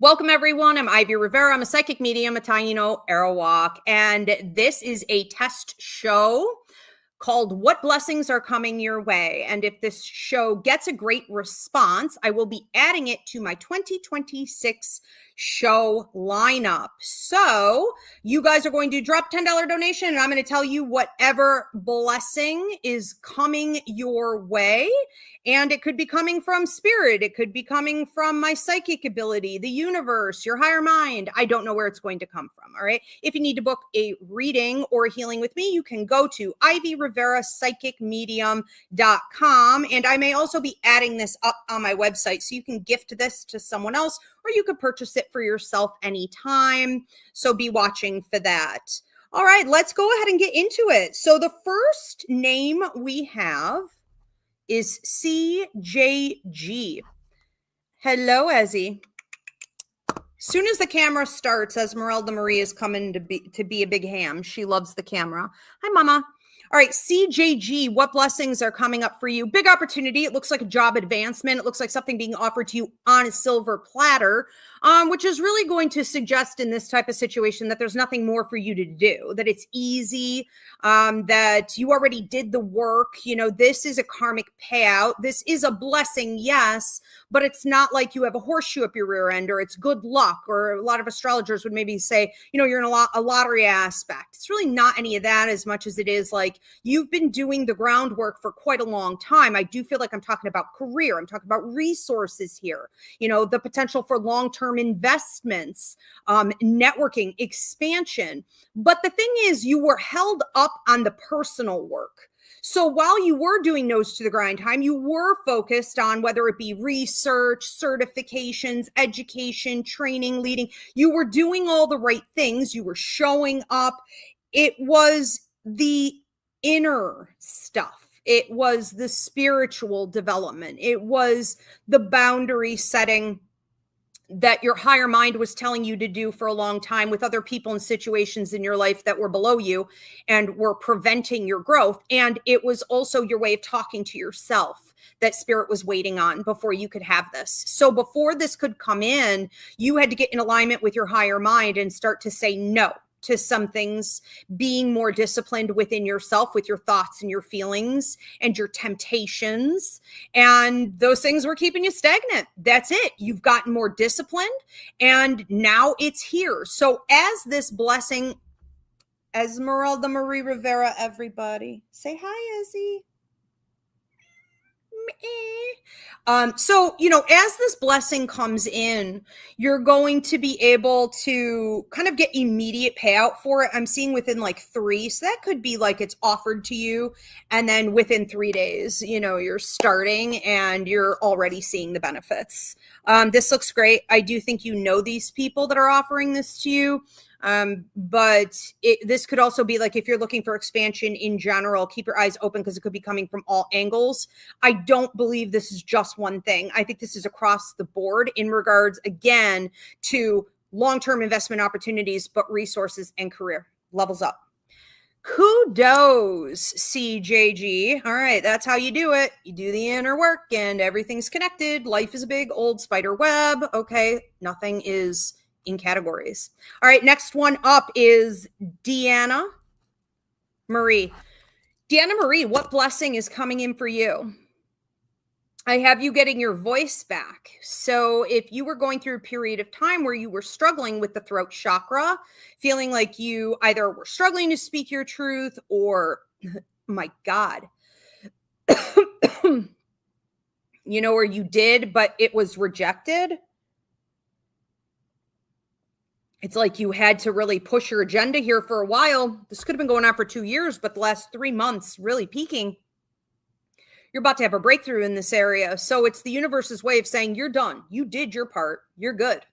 Welcome, everyone. I'm Ivy Rivera. I'm a psychic medium, a Taino Arawak, and this is a test show called What Blessings Are Coming Your Way. And if this show gets a great response, I will be adding it to my 2026 show lineup. So you guys are going to drop $10 donation, and I'm going to tell you whatever blessing is coming your way. And it could be coming from spirit. It could be coming from my psychic ability, the universe, your higher mind. I don't know where it's going to come from. All right. If you need to book a reading or a healing with me, you can go to Ivy Rivera psychicmedium.com. And I may also be adding this up on my website so you can gift this to someone else, or you could purchase it for yourself anytime. So be watching for that. All right, let's go ahead and get into it. So the first name we have is CJG. Hello, Ezzy. Soon as the camera starts, Esmeralda Marie is coming to be a big ham. She loves the camera. Hi, Mama. All right, CJG, what blessings are coming up for you? Big opportunity. It looks like a job advancement. It looks like something being offered to you on a silver platter, which is really going to suggest in this type of situation that there's nothing more for you to do, that it's easy, that you already did the work. You know, this is a karmic payout. This is a blessing, yes, but it's not like you have a horseshoe up your rear end, or it's good luck, or a lot of astrologers would maybe say, you know, you're in a lottery aspect. It's really not any of that as much as it is like you've been doing the groundwork for quite a long time. I do feel like I'm talking about career. I'm talking about resources here, you know, the potential for long-term investments, networking, expansion. But the thing is, you were held up on the personal work. So while you were doing nose to the grind time, you were focused on whether it be research, certifications, education, training, leading. You were doing all the right things. You were showing up. It was the inner stuff. It was the spiritual development. It was the boundary setting that your higher mind was telling you to do for a long time with other people and situations in your life that were below you and were preventing your growth. And it was also your way of talking to yourself that spirit was waiting on before you could have this. So before this could come in, you had to get in alignment with your higher mind and start to say no to some things, being more disciplined within yourself with your thoughts and your feelings and your temptations. And those things were keeping you stagnant. That's it. You've gotten more disciplined and now it's here. So as this blessing, Esmeralda Marie Rivera, everybody say hi, Izzy. So, you know, as this blessing comes in, you're going to be able to kind of get immediate payout for it. I'm seeing within like 3. So that could be like it's offered to you. And then within 3 days, you know, you're starting and you're already seeing the benefits. This looks great. I do think you know these people that are offering this to you. But this could also be like if you're looking for expansion in general, keep your eyes open because it could be coming from all angles. I don't believe this is just one thing. I think this is across the board in regards, again, to long-term investment opportunities, but resources and career levels up. Kudos, CJG. All right, that's how you do it. You do the inner work and everything's connected. Life is a big old spider web. Okay, nothing is in categories. All right, next one up is Deanna Marie. Deanna Marie, what blessing is coming in for you? I have you getting your voice back. So if you were going through a period of time where you were struggling with the throat chakra, feeling like you either were struggling to speak your truth or, my God, you know, or you did, but it was rejected. It's like you had to really push your agenda here for a while. This could have been going on for 2 years, but the last 3 months really peaking. You're about to have a breakthrough in this area. So it's the universe's way of saying you're done. You did your part. You're good.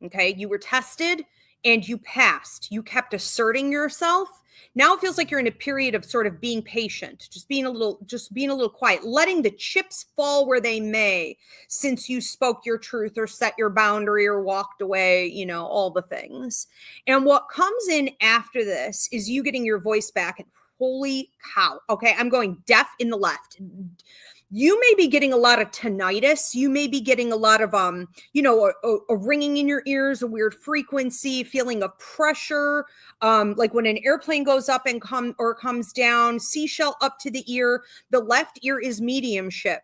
Okay. You were tested and you passed. You kept asserting yourself. Now it feels like you're in a period of sort of being patient, just being a little quiet, letting the chips fall where they may since you spoke your truth or set your boundary or walked away, you know, all the things. And what comes in after this is you getting your voice back. And holy cow. Okay. I'm going deaf in the left. you may be getting a lot of tinnitus. You may be getting a lot of, a ringing in your ears, a weird frequency, feeling of pressure. Like when an airplane goes up and comes down, seashell up to the ear. The left ear is mediumship.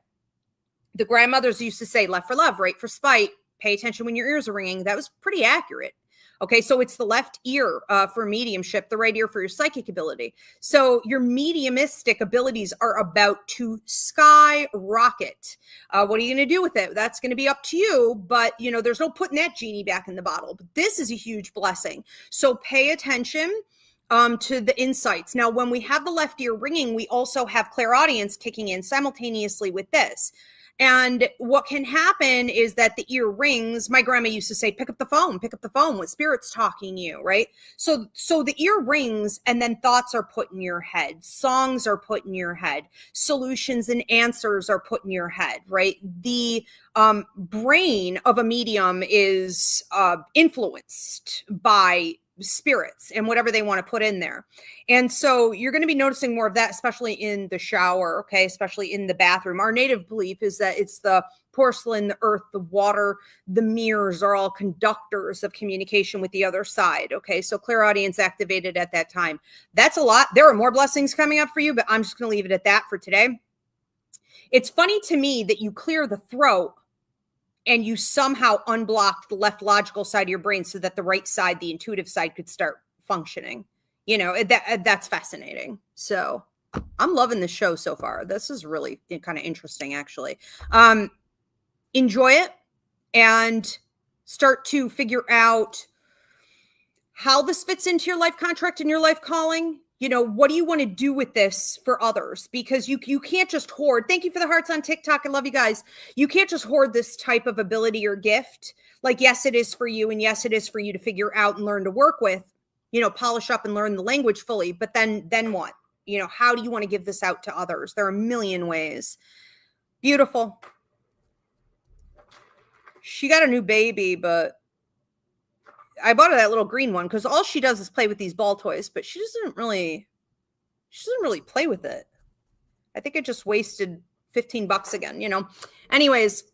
The grandmothers used to say left for love, right for spite. Pay attention when your ears are ringing. That was pretty accurate. Okay, so it's the left ear for mediumship, the right ear for your psychic ability. So your mediumistic abilities are about to skyrocket. What are you going to do with it? That's going to be up to you, but there's no putting that genie back in the bottle. But this is a huge blessing. So pay attention to the insights. Now, when we have the left ear ringing, we also have clairaudience kicking in simultaneously with this. And what can happen is that the ear rings. My grandma used to say, pick up the phone when spirit's talking to you, right? So the ear rings, and then thoughts are put in your head. Songs are put in your head. Solutions and answers are put in your head, right? The brain of a medium is influenced by spirits and whatever they want to put in there. And so you're going to be noticing more of that, especially in the shower, okay, especially in the bathroom. Our native belief is that it's the porcelain, the earth, the water, the mirrors are all conductors of communication with the other side, okay? So clairaudience activated at that time. That's a lot. There are more blessings coming up for you, but I'm just going to leave it at that for today. It's funny to me that you clear the throat and you somehow unblocked the left logical side of your brain so that the right side, the intuitive side, could start functioning. That's fascinating. So I'm loving the show so far. This is really kind of interesting, actually. Enjoy it and start to figure out how this fits into your life contract and your life calling. What do you want to do with this for others? Because you can't just hoard. Thank you for the hearts on TikTok. I love you guys. You can't just hoard this type of ability or gift. Like, yes, it is for you. And yes, it is for you to figure out and learn to work with, polish up and learn the language fully. But then what? How do you want to give this out to others? There are a million ways. Beautiful. She got a new baby, but I bought her that little green one because all she does is play with these ball toys, but she doesn't really play with it. I think it just wasted $15 again, Anyways,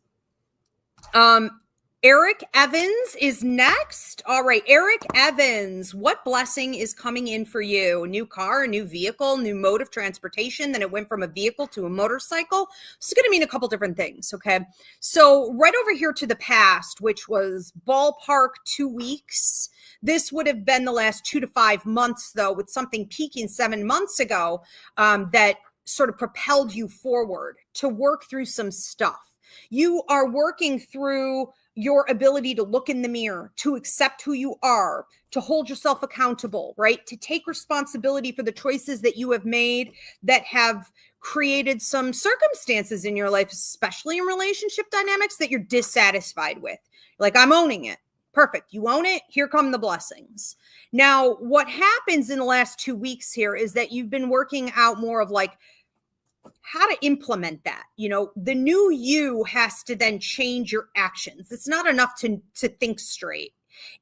Eric Evans is next. All right, Eric Evans, what blessing is coming in for you? A new car, a new vehicle, new mode of transportation. Then it went from a vehicle to a motorcycle. This is going to mean a couple different things, okay? So right over here to the past, which was ballpark 2 weeks. This would have been the last 2 to 5 months, though, with something peaking 7 months ago that sort of propelled you forward to work through some stuff. You are working through your ability to look in the mirror, to accept who you are, to hold yourself accountable, right? To take responsibility for the choices that you have made that have created some circumstances in your life, especially in relationship dynamics that you're dissatisfied with. Like, I'm owning it. Perfect. You own it. Here come the blessings. Now, what happens in the last 2 weeks here is that you've been working out more of like, how to implement that. The new you has to then change your actions. It's not enough to think straight.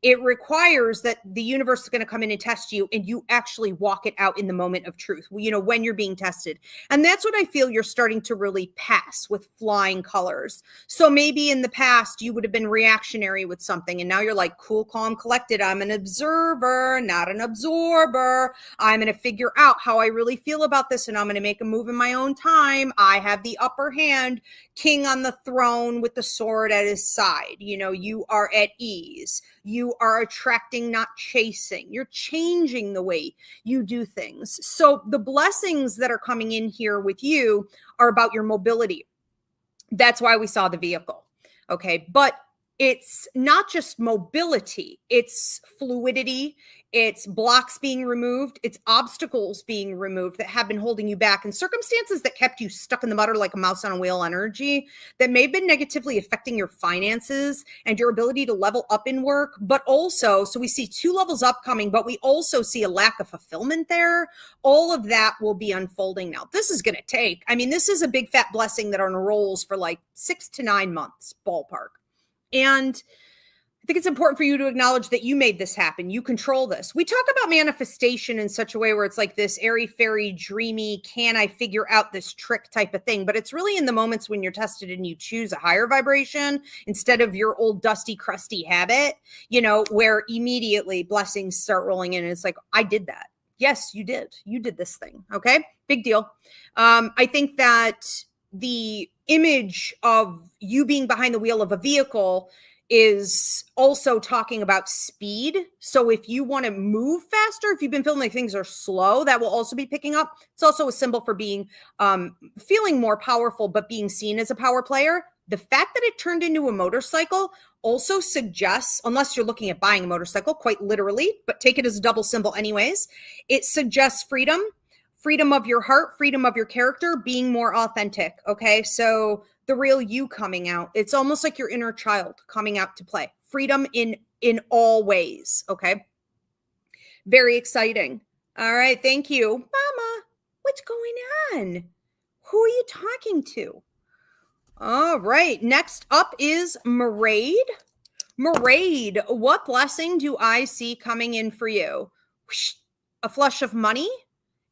It requires that the universe is going to come in and test you, and you actually walk it out in the moment of truth, when you're being tested. And that's what I feel you're starting to really pass with flying colors. So maybe in the past you would have been reactionary with something, and now you're like, cool, calm, collected. I'm an observer, not an absorber. I'm going to figure out how I really feel about this, and I'm going to make a move in my own time. I have the upper hand, king on the throne with the sword at his side. You are at ease. You are attracting, not chasing. You're changing the way you do things. So the blessings that are coming in here with you are about your mobility. That's why we saw the vehicle. Okay. But it's not just mobility. It's fluidity. It's blocks being removed. It's obstacles being removed that have been holding you back, and circumstances that kept you stuck in the mud like a mouse on a wheel energy that may have been negatively affecting your finances and your ability to level up in work. But also, so we see 2 levels upcoming, but we also see a lack of fulfillment there. All of that will be unfolding now. This is going to take, this is a big fat blessing that unrolls for like 6 to 9 months, ballpark. And think it's important for you to acknowledge that you made this happen. You control this. We talk about manifestation in such a way where it's like this airy fairy dreamy, can I figure out this trick type of thing? But it's really in the moments when you're tested and you choose a higher vibration instead of your old dusty, crusty habit, you know, where immediately blessings start rolling in. And it's like, I did that. Yes, you did. You did this thing. Okay. Big deal. I think that the image of you being behind the wheel of a vehicle is also talking about speed. So if you want to move faster, if you've been feeling like things are slow, that will also be picking up. It's also a symbol for being, feeling more powerful, but being seen as a power player. The fact that it turned into a motorcycle also suggests, unless you're looking at buying a motorcycle, quite literally, but take it as a double symbol anyways, it suggests freedom, freedom of your heart, freedom of your character, being more authentic. Okay. So the real you coming out. It's almost like your inner child coming out to play. Freedom in all ways. Okay. Very exciting. All right. Thank you. Mama, what's going on? Who are you talking to? All right. Next up is Maraid. Maraid, what blessing do I see coming in for you? Whoosh, a flush of money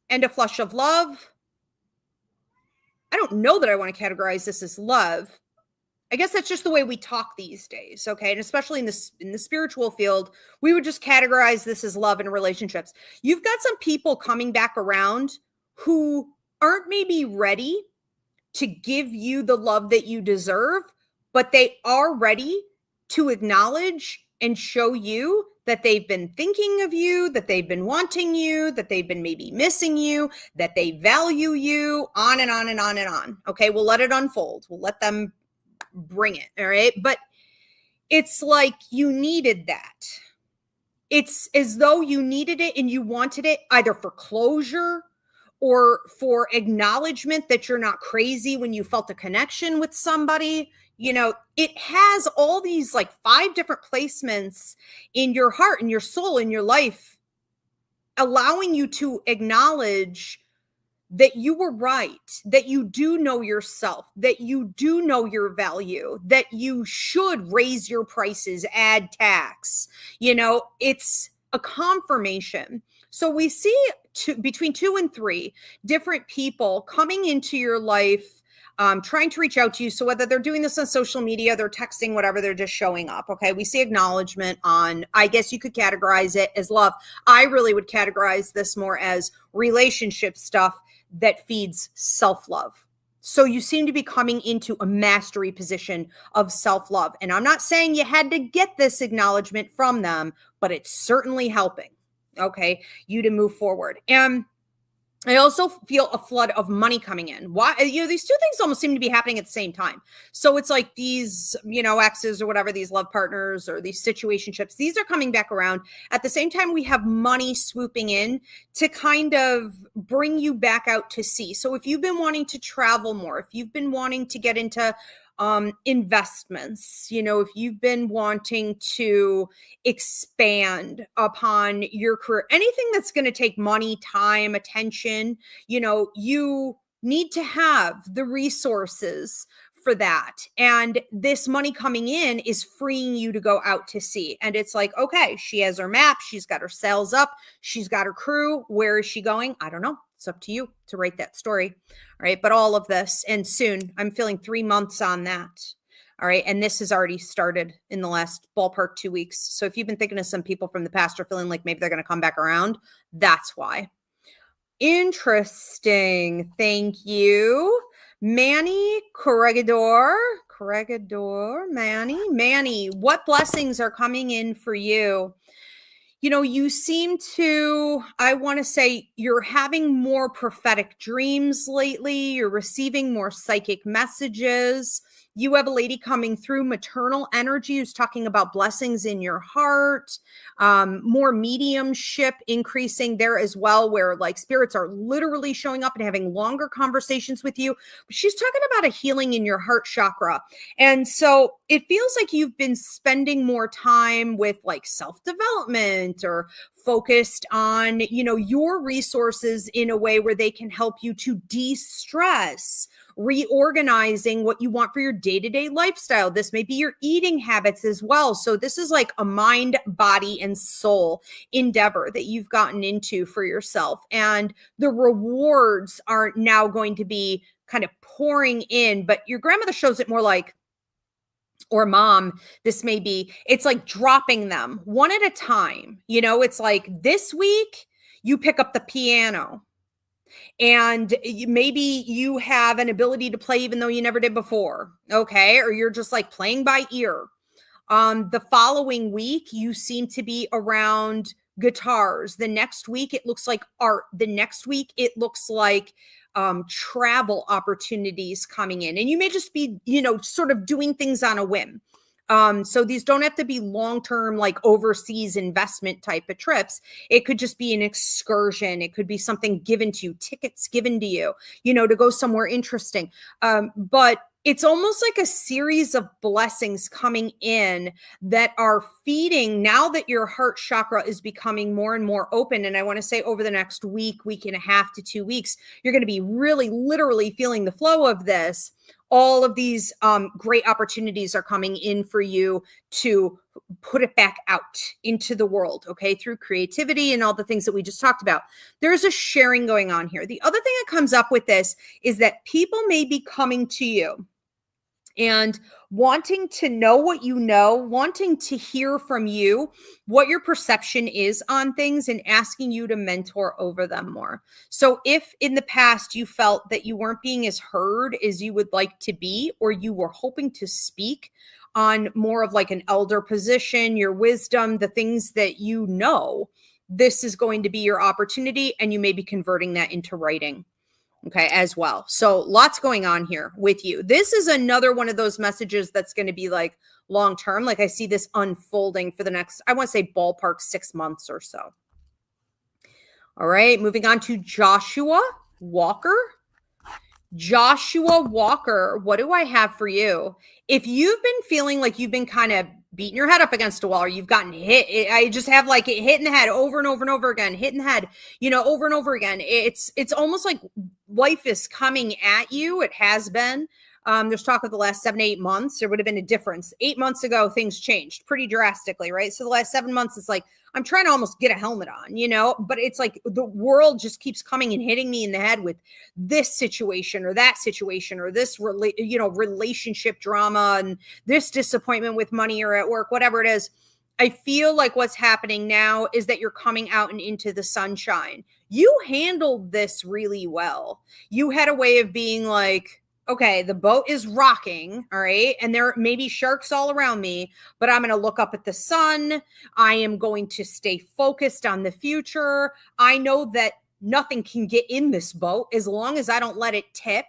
and a flush of love. I don't know that I want to categorize this as love. I guess that's just the way we talk these days, okay? And especially in the spiritual field, we would just categorize this as love in relationships. You've got some people coming back around who aren't maybe ready to give you the love that you deserve, but they are ready to acknowledge and show you that they've been thinking of you, that they've been wanting you, that they've been maybe missing you, that they value you, on and on and on and on. Okay, we'll let it unfold. We'll let them bring it, all right? But it's like you needed that. It's as though you needed it and you wanted it either for closure or for acknowledgement that you're not crazy when you felt a connection with somebody. You know, it has all these like 5 different placements in your heart, in your soul, in your life, allowing you to acknowledge that you were right, that you do know yourself, that you do know your value, that you should raise your prices, add tax. You know, it's a confirmation. So we see between 2 and 3 different people coming into your life, trying to reach out to you. So whether they're doing this on social media, they're texting, whatever, they're just showing up. Okay. We see acknowledgement on, I guess you could categorize it as love. I really would categorize this more as relationship stuff that feeds self-love. So you seem to be coming into a mastery position of self-love. And I'm not saying you had to get this acknowledgement from them, but it's certainly helping, okay, you to move forward. And I also feel a flood of money coming in. Why? You know, these 2 things almost seem to be happening at the same time. So it's like these, you know, exes or whatever, these love partners or these situationships, these are coming back around. At the same time, we have money swooping in to kind of bring you back out to sea. So if you've been wanting to travel more, if you've been wanting to get into investments, you know, if you've been wanting to expand upon your career, anything that's going to take money, time, attention, you know, you need to have the resources for that. And this money coming in is freeing you to go out to sea. And it's like, okay, she has her map. She's got her sails up. She's got her crew. Where is she going? I don't know. It's up to you to write that story. All right. But all of this, and soon I'm feeling 3 months on that. All right. And this has already started in the last ballpark 2 weeks. So if you've been thinking of some people from the past or feeling like maybe they're going to come back around, that's why. Interesting. Thank you. Manny Corregidor, Manny, what blessings are coming in for you? You know, you seem to, I want to say you're having more prophetic dreams lately. You're receiving more psychic messages. You have a lady coming through, maternal energy, who's talking about blessings in your heart, more mediumship increasing there as well, where like spirits are literally showing up and having longer conversations with you. But she's talking about a healing in your heart chakra. And so it feels like you've been spending more time with like self-development or focused on, you know, your resources in a way where they can help you to de-stress reorganizing what you want for your day-to-day lifestyle. This may be your eating habits as well. So this is like a mind, body, and soul endeavor that you've gotten into for yourself. And the rewards are now going to be kind of pouring in, but your grandmother shows it more like, or mom, this may be, it's like dropping them one at a time. It's like this week you pick up the piano and maybe you have an ability to play even though you never did before. Okay. Or you're just like playing by ear. The following week, you seem to be around guitars. The next week, it looks like art. The next week, it looks like travel opportunities coming in. And you may just be, sort of doing things on a whim. So these don't have to be long-term, like overseas investment type of trips. It could just be an excursion. It could be something given to you, tickets given to you, to go somewhere interesting. But it's almost like a series of blessings coming in that are feeding now that your heart chakra is becoming more and more open. And I want to say over the next week and a half to 2 weeks, you're going to be really literally feeling the flow of this. All of these great opportunities are coming in for you to put it back out into the world, okay, through creativity and all the things that we just talked about. There's a sharing going on here. The other thing that comes up with this is that people may be coming to you and wanting to know what you know, wanting to hear from you what your perception is on things and asking you to mentor over them more. So if in the past you felt that you weren't being as heard as you would like to be, or you were hoping to speak on more of like an elder position, your wisdom, the things that you know, this is going to be your opportunity, and you may be converting that into writing. Okay, as well. So lots going on here with you. This is another one of those messages that's going to be like long term. Like I see this unfolding for the next, I want to say ballpark 6 months or so. All right, moving on to Joshua Walker. Joshua Walker, what do I have for you? If you've been feeling like you've been kind of beating your head up against a wall, or you've gotten hit, I just have like it hit in the head over and over and over again, hit in the head, over and over again. It's almost like life is coming at you. It has been. There's talk of the last 7 to 8 months. There would have been a difference. 8 months ago, things changed pretty drastically, right? So the last 7 months, it's like, I'm trying to almost get a helmet on, but it's like the world just keeps coming and hitting me in the head with this situation or that situation or this, relationship drama and this disappointment with money or at work, whatever it is. I feel like what's happening now is that you're coming out and into the sunshine. You handled this really well. You had a way of being like, okay, the boat is rocking, all right? And there may be sharks all around me, but I'm going to look up at the sun. I am going to stay focused on the future. I know that nothing can get in this boat as long as I don't let it tip.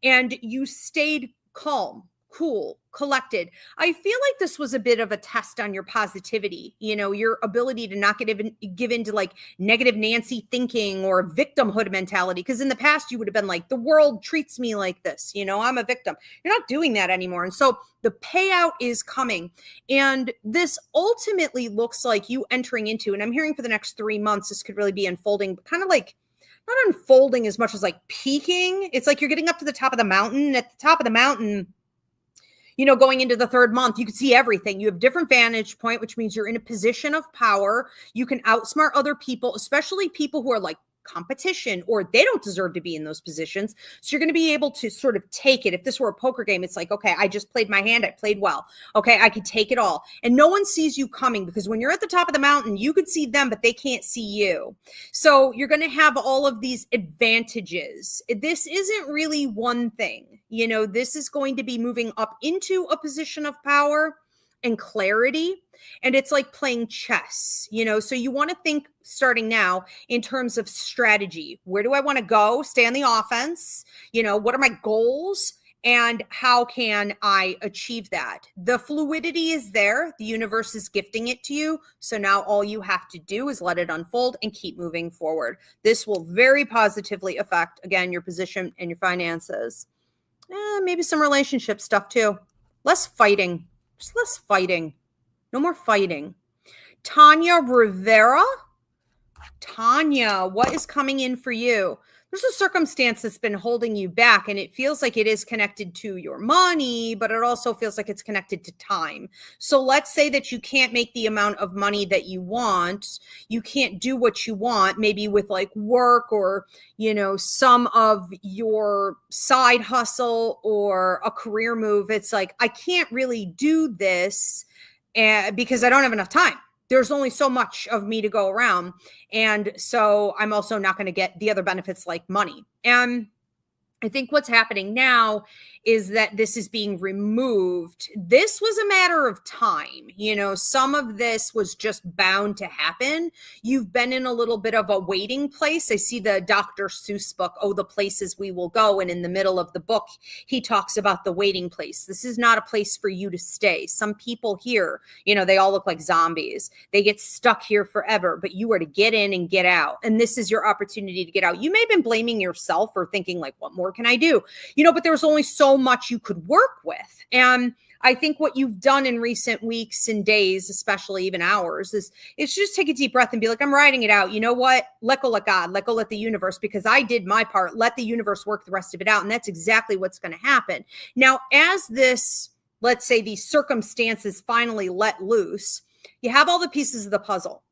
And you stayed calm, cool, collected. I feel like this was a bit of a test on your positivity, your ability to not give into like negative Nancy thinking or victimhood mentality. Because in the past, you would have been like, the world treats me like this, I'm a victim. You're not doing that anymore. And so the payout is coming. And this ultimately looks like you entering into, and I'm hearing for the next 3 months, this could really be unfolding, but kind of like, not unfolding as much as like peaking. It's like you're getting up to the top of the mountain. At the top of the mountain, going into the 3rd month, you can see everything. You have different vantage point, which means you're in a position of power. You can outsmart other people, especially people who are like competition or they don't deserve to be in those positions. So you're going to be able to sort of take it. If this were a poker game, it's like, okay, I just played my hand. I played well. Okay, I could take it all. And no one sees you coming, because when you're at the top of the mountain, you could see them, but they can't see you. So you're going to have all of these advantages. This isn't really one thing. This is going to be moving up into a position of power and clarity. And it's like playing chess, so you want to think starting now in terms of strategy. Where do I want to go? Stay on the offense. What are my goals? And how can I achieve that? The fluidity is there. The universe is gifting it to you. So now all you have to do is let it unfold and keep moving forward. This will very positively affect, again, your position and your finances. Maybe some relationship stuff too. Less fighting. Just less fighting. No more fighting. Tanya Rivera. Tanya, what is coming in for you? there's a circumstance that's been holding you back, and it feels like it is connected to your money, but it also feels like it's connected to time. So let's say that you can't make the amount of money that you want. You can't do what you want, maybe with like work or, some of your side hustle or a career move. It's like, I can't really do this because I don't have enough time. There's only so much of me to go around. And so I'm also not going to get the other benefits like money. And I think what's happening now is that this is being removed. This was a matter of time. Some of this was just bound to happen. You've been in a little bit of a waiting place. I see the Dr. Seuss book, Oh, the Places We Will Go. And in the middle of the book, he talks about the waiting place. This is not a place for you to stay. Some people here, they all look like zombies. They get stuck here forever, but you are to get in and get out. And this is your opportunity to get out. You may have been blaming yourself or thinking like, what more can I do? But there's only so much you could work with. And I think what you've done in recent weeks and days, especially even hours, is just take a deep breath and be like, I'm writing it out. You know what? Let go, let God, let go, let the universe, because I did my part. Let the universe work the rest of it out. And that's exactly what's going to happen. Now, as this, let's say these circumstances finally let loose, you have all the pieces of the puzzle.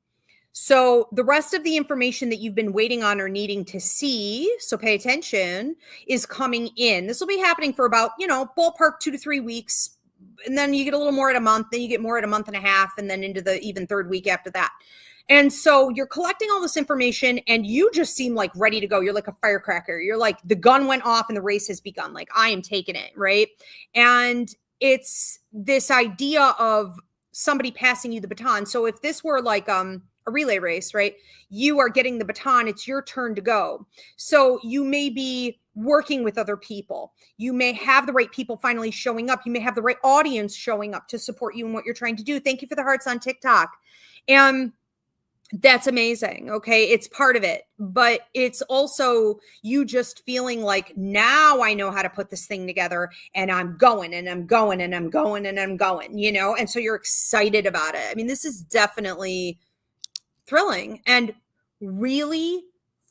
So the rest of the information that you've been waiting on or needing to see, so pay attention, is coming in. This will be happening for about, ballpark 2 to 3 weeks. And then you get a little more at a month, then you get more at a month and a half, and then into the even third week after that. And so you're collecting all this information and you just seem like ready to go. You're like a firecracker. You're like, the gun went off and the race has begun. Like, I am taking it, right? And it's this idea of somebody passing you the baton. So if this were like a relay race, right? You are getting the baton. It's your turn to go. So you may be working with other people. You may have the right people finally showing up. You may have the right audience showing up to support you in what you're trying to do. Thank you for the hearts on TikTok. And that's amazing. Okay. It's part of it, but it's also you just feeling like, now I know how to put this thing together and I'm going and I'm going and I'm going and I'm going, and so you're excited about it. I mean, this is definitely thrilling and really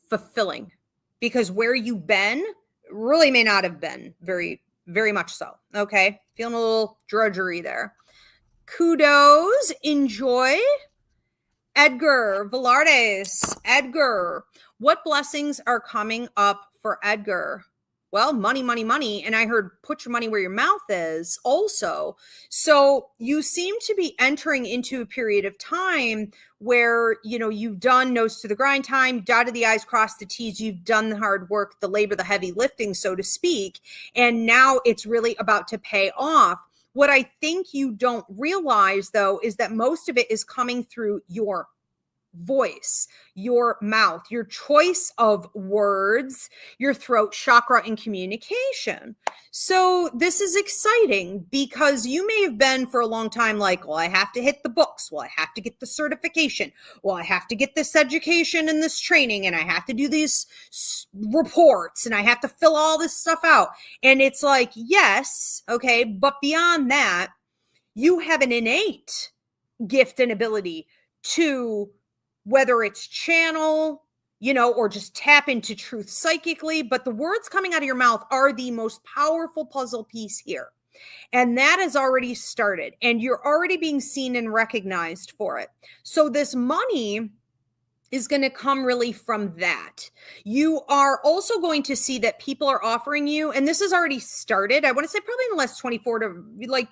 fulfilling, because where you've been really may not have been very, very much so. Okay. Feeling a little drudgery there. Kudos. Enjoy. Edgar Velardes. Edgar, what blessings are coming up for Edgar? Well, money, money, money. And I heard put your money where your mouth is also. So you seem to be entering into a period of time where, you've done nose to the grind time, dotted the I's, crossed the T's, you've done the hard work, the labor, the heavy lifting, so to speak. And now it's really about to pay off. What I think you don't realize, though, is that most of it is coming through your voice, your mouth, your choice of words, your throat chakra, and communication. So this is exciting because you may have been for a long time like, well, I have to hit the books. Well, I have to get the certification. Well, I have to get this education and this training, and I have to do these reports, and I have to fill all this stuff out. And it's like, yes, okay, but beyond that, you have an innate gift and ability to, whether it's channel, or just tap into truth psychically, but the words coming out of your mouth are the most powerful puzzle piece here. And that has already started, and you're already being seen and recognized for it. So this money is going to come really from that. You are also going to see that people are offering you, and this has already started, I want to say probably in the last 24 to like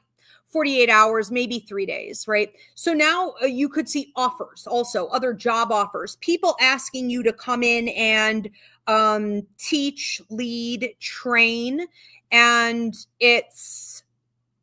48 hours, maybe 3 days, right? So now you could see offers, also other job offers, people asking you to come in and teach, lead, train. And it's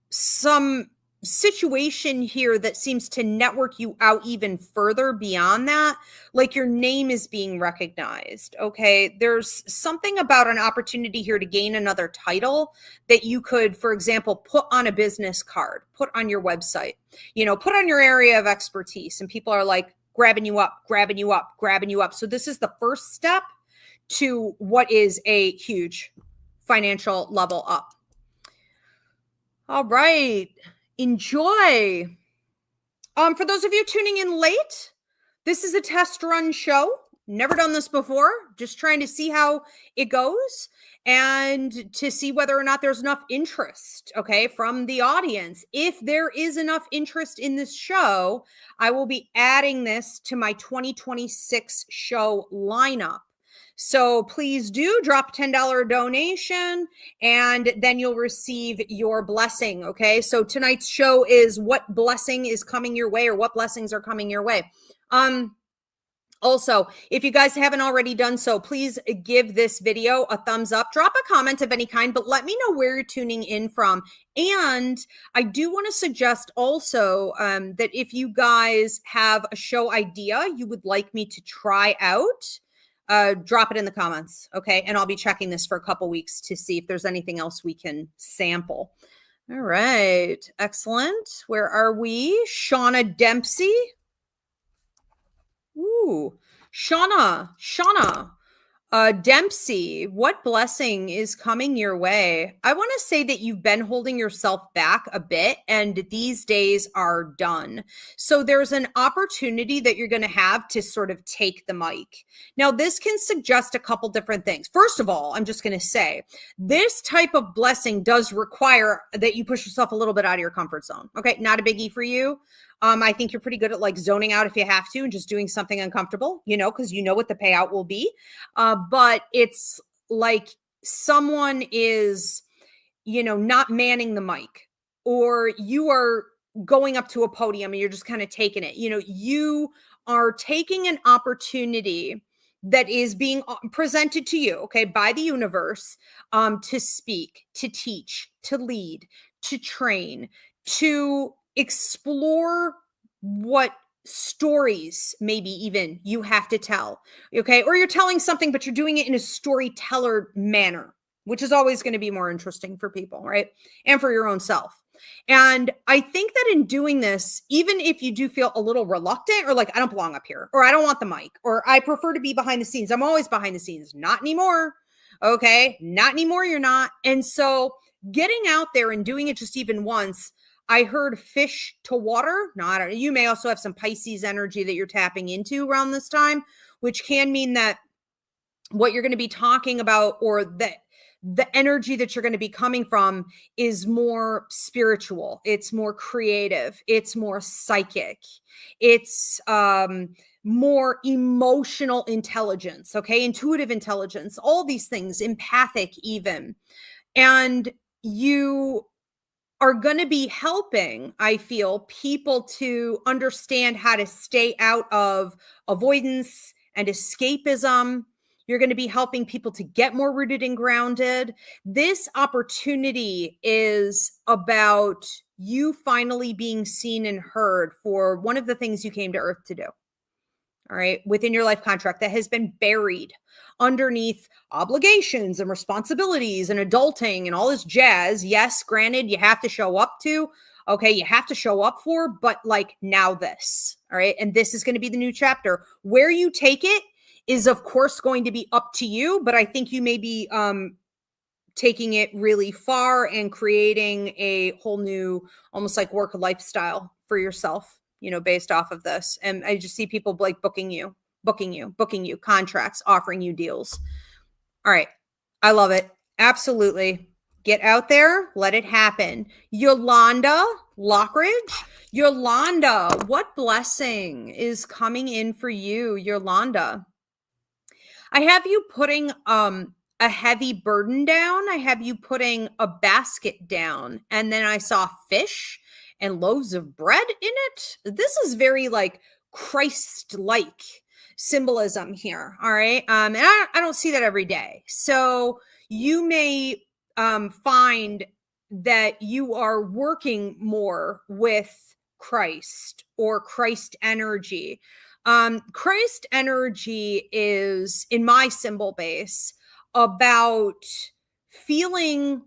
some situation here that seems to network you out even further beyond that. Like your name is being recognized. Okay. There's something about an opportunity here to gain another title that you could, for example, put on a business card, put on your website, put on your area of expertise, and people are like grabbing you up, grabbing you up, grabbing you up. So this is the first step to what is a huge financial level up. All right. Enjoy. For those of you tuning in late, this is a test run show. Never done this before. Just trying to see how it goes and to see whether or not there's enough interest, okay, from the audience. If there is enough interest in this show, I will be adding this to my 2026 show lineup. So please do drop a $10 donation and then you'll receive your blessing. Okay. So tonight's show is what blessing is coming your way, or what blessings are coming your way. Also, if you guys haven't already done so, please give this video a thumbs up, drop a comment of any kind, but let me know where you're tuning in from. And I do want to suggest also that if you guys have a show idea you would like me to try out, drop it in the comments, okay? And I'll be checking this for a couple weeks to see if there's anything else we can sample. All right, excellent. Where are we? Shauna Dempsey. Ooh, Shauna Dempsey, what blessing is coming your way? I want to say that you've been holding yourself back a bit and these days are done. So there's an opportunity that you're going to have to sort of take the mic. Now, this can suggest a couple different things. First of all, I'm just going to say this type of blessing does require that you push yourself a little bit out of your comfort zone. Okay, not a biggie for you. I think you're pretty good at like zoning out if you have to and just doing something uncomfortable, you know, because you know what the payout will be. But it's like someone is, you know, not manning the mic, or you are going up to a podium and you're just kind of taking it. You know, you are taking an opportunity that is being presented to you, okay, by the universe, to speak, to teach, to lead, to train, to explore what stories maybe even you have to tell, okay? Or you're telling something, but you're doing it in a storyteller manner, which is always going to be more interesting for people, right? And for your own self. And I think that in doing this, even if you do feel a little reluctant or like, I don't belong up here, or I don't want the mic, or I prefer to be behind the scenes. I'm always behind the scenes. Not anymore. Okay. Not anymore. You're not. And so getting out there and doing it just even once, I heard fish to water. No, I don't know. You may also have some Pisces energy that you're tapping into around this time, which can mean that what you're going to be talking about, or that the energy that you're going to be coming from, is more spiritual. It's more creative. It's more psychic. It's more emotional intelligence. Okay. Intuitive intelligence, all these things, empathic even. And you are going to be helping, I feel, people to understand how to stay out of avoidance and escapism. You're going to be helping people to get more rooted and grounded. This opportunity is about you finally being seen and heard for one of the things you came to Earth to do. All right, within your life contract that has been buried underneath obligations and responsibilities and adulting and all this jazz. Yes, granted, you have to show up to, okay, you have to show up for, but like now this, all right, and this is going to be the new chapter. Where you take it is, of course, going to be up to you, but I think you may be taking it really far and creating a whole new, almost like work lifestyle for yourself, you know, based off of this. And I just see people like booking you contracts, offering you deals. All right. I love it. Absolutely. Get out there. Let it happen. Yolanda Lockridge. Yolanda, what blessing is coming in for you, Yolanda? I have you putting a heavy burden down. I have you putting a basket down. And then I saw fish and loaves of bread in it. This is very like Christ-like symbolism here. All right. And I don't see that every day. So you may find that you are working more with Christ or Christ energy. Christ energy is, in my symbol base, about feeling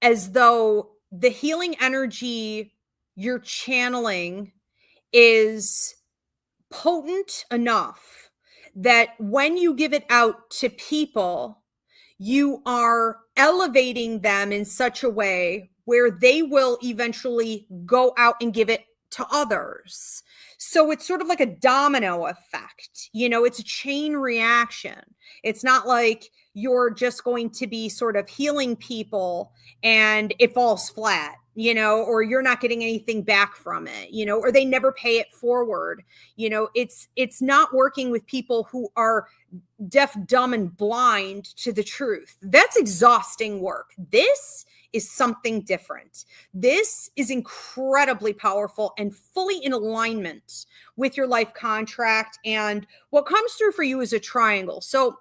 as though the healing energy you're channeling is potent enough that when you give it out to people, you are elevating them in such a way where they will eventually go out and give it to others. So it's sort of like a domino effect. It's a chain reaction. It's not like you're just going to be sort of healing people and it falls flat, or you're not getting anything back from it, or they never pay it forward. It's not working with people who are deaf, dumb, and blind to the truth. That's exhausting work. This is something different. This is incredibly powerful and fully in alignment with your life contract. And what comes through for you is a triangle. So,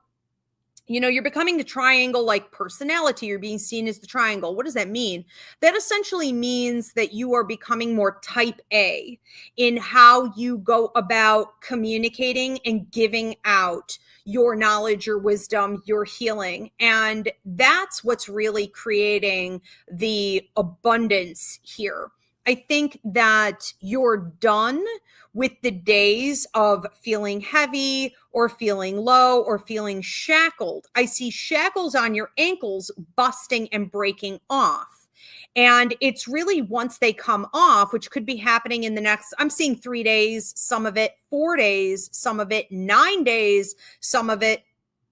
you're becoming the triangle-like personality. You're being seen as the triangle. What does that mean? That essentially means that you are becoming more type A in how you go about communicating and giving out your knowledge, your wisdom, your healing. And that's what's really creating the abundance here. I think that you're done with the days of feeling heavy or feeling low or feeling shackled. I see shackles on your ankles busting and breaking off. And it's really once they come off, which could be happening in the next, I'm seeing 3 days, some of it 4 days, some of it 9 days, some of it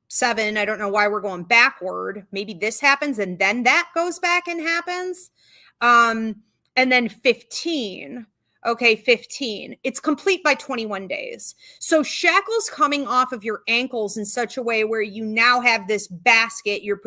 7. I don't know why we're going backward. Maybe this happens and then that goes back and happens. And then 15. Okay, 15. It's complete by 21 days. So shackles coming off of your ankles in such a way where you now have this basket. You're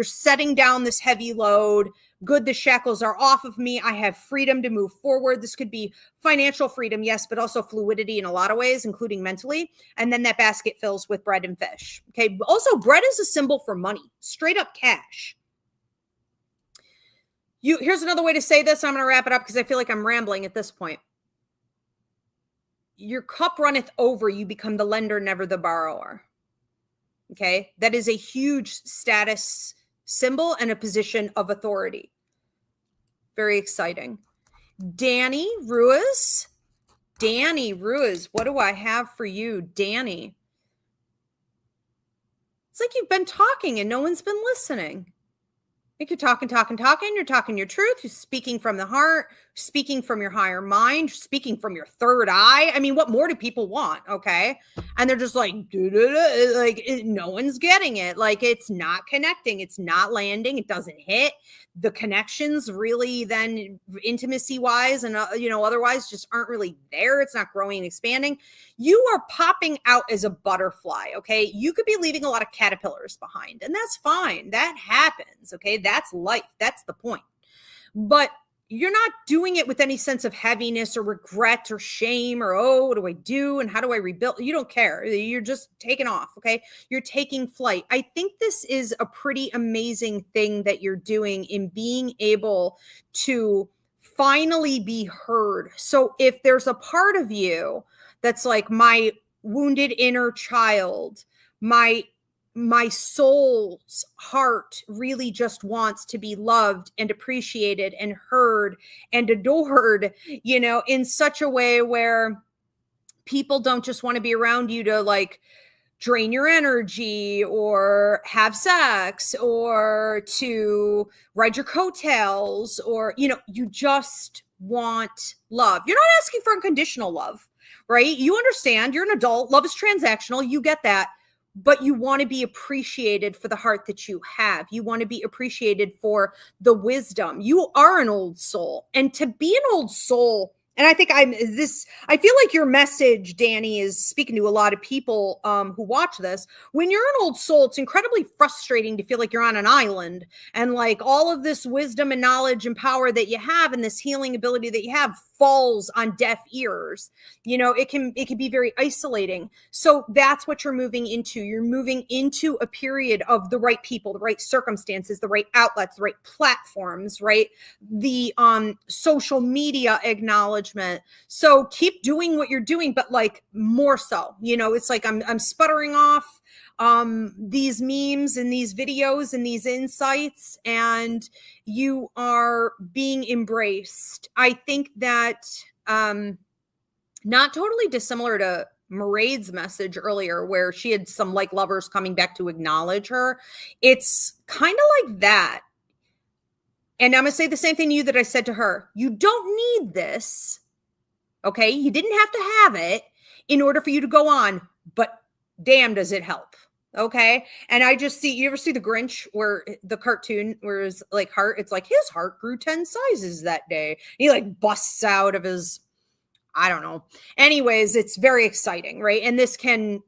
setting down this heavy load. Good, the shackles are off of me. I have freedom to move forward. This could be financial freedom, yes, but also fluidity in a lot of ways, including mentally. And then that basket fills with bread and fish. Okay, also bread is a symbol for money, straight up cash. Here's another way to say this. I'm going to wrap it up because I feel like I'm rambling at this point. Your cup runneth over. You become the lender, never the borrower. Okay. That is a huge status symbol and a position of authority. Very exciting. Danny Ruiz. What do I have for you, Danny? It's like you've been talking and no one's been listening. You're talking. You're talking your truth. You're speaking from the heart, speaking from your higher mind, speaking from your third eye. I mean, what more do people want? Okay. And they're just like, no one's getting it. Like, it's not connecting. It's not landing. It doesn't hit. The connections really then intimacy wise and, otherwise just aren't really there. It's not growing and expanding. You are popping out as a butterfly. Okay. You could be leaving a lot of caterpillars behind and that's fine. That happens. Okay. That's life. That's the point. But you're not doing it with any sense of heaviness or regret or shame or, what do I do? And how do I rebuild? You don't care. You're just taking off. Okay. You're taking flight. I think this is a pretty amazing thing that you're doing in being able to finally be heard. So if there's a part of you that's like my wounded inner child, my soul's heart really just wants to be loved and appreciated and heard and adored, in such a way where people don't just want to be around you to like drain your energy or have sex or to ride your coattails or, you just want love. You're not asking for unconditional love, right? You understand you're an adult. Love is transactional. You get that. But you want to be appreciated for the heart that you have. You want to be appreciated for the wisdom. You are an old soul. And to be an old soul, and I think I feel like your message, Danny, is speaking to a lot of people who watch this. When you're an old soul, it's incredibly frustrating to feel like you're on an island and like all of this wisdom and knowledge and power that you have and this healing ability that you have falls on deaf ears. It can be very isolating. So that's what you're moving into. You're moving into a period of the right people, the right circumstances, the right outlets, the right platforms, right? The social media acknowledgement. So keep doing what you're doing, but like more so, it's like I'm sputtering off these memes and these videos and these insights, and you are being embraced. I think that not totally dissimilar to Mairead's message earlier, where she had some like lovers coming back to acknowledge her. It's kind of like that. And I'm going to say the same thing to you that I said to her. You don't need this. Okay. You didn't have to have it in order for you to go on, but damn, does it help. Okay. And I just see, you ever see the Grinch where the cartoon where his like heart, it's like his heart grew 10 sizes that day. He like busts out of his, I don't know. Anyways, it's very exciting, right? And this can,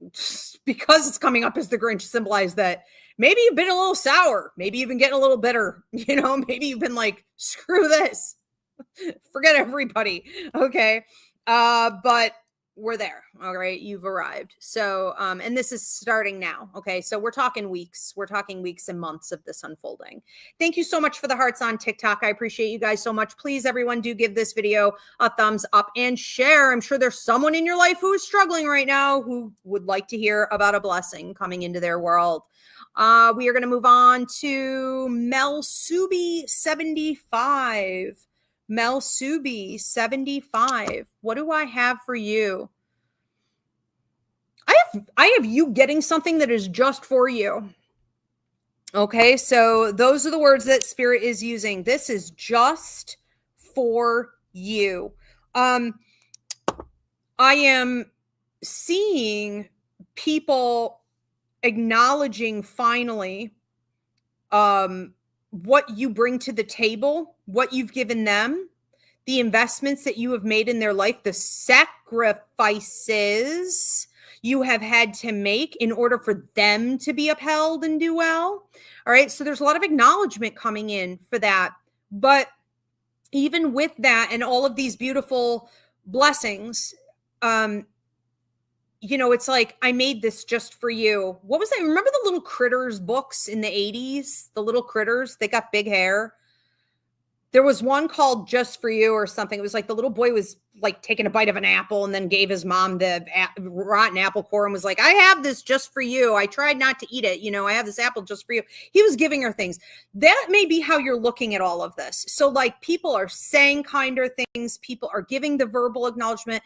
because it's coming up as the Grinch, symbolize that maybe you've been a little sour. Maybe you've been getting a little bitter. Maybe you've been like, screw this. Forget everybody. Okay. But we're there. All right. You've arrived. So, and this is starting now. Okay. So we're talking weeks. We're talking weeks and months of this unfolding. Thank you so much for the hearts on TikTok. I appreciate you guys so much. Please, everyone, do give this video a thumbs up and share. I'm sure there's someone in your life who is struggling right now who would like to hear about a blessing coming into their world. We are going to move on to Mel Subi 75. Mel Subi 75. What do I have for you? I have you getting something that is just for you. Okay, so those are the words that Spirit is using. This is just for you. I am seeing people acknowledging finally what you bring to the table, what you've given them, the investments that you have made in their life, the sacrifices you have had to make in order for them to be upheld and do well. All right. So there's a lot of acknowledgement coming in for that. But even with that and all of these beautiful blessings, it's like, I made this just for you. What was that? Remember the little critters books in the 80s? The little critters, they got big hair. There was one called Just for You or something. It was like the little boy was like taking a bite of an apple and then gave his mom the rotten apple core and was like, I have this just for you. I tried not to eat it. I have this apple just for you. He was giving her things. That may be how you're looking at all of this. So like people are saying kinder things. People are giving the verbal acknowledgement.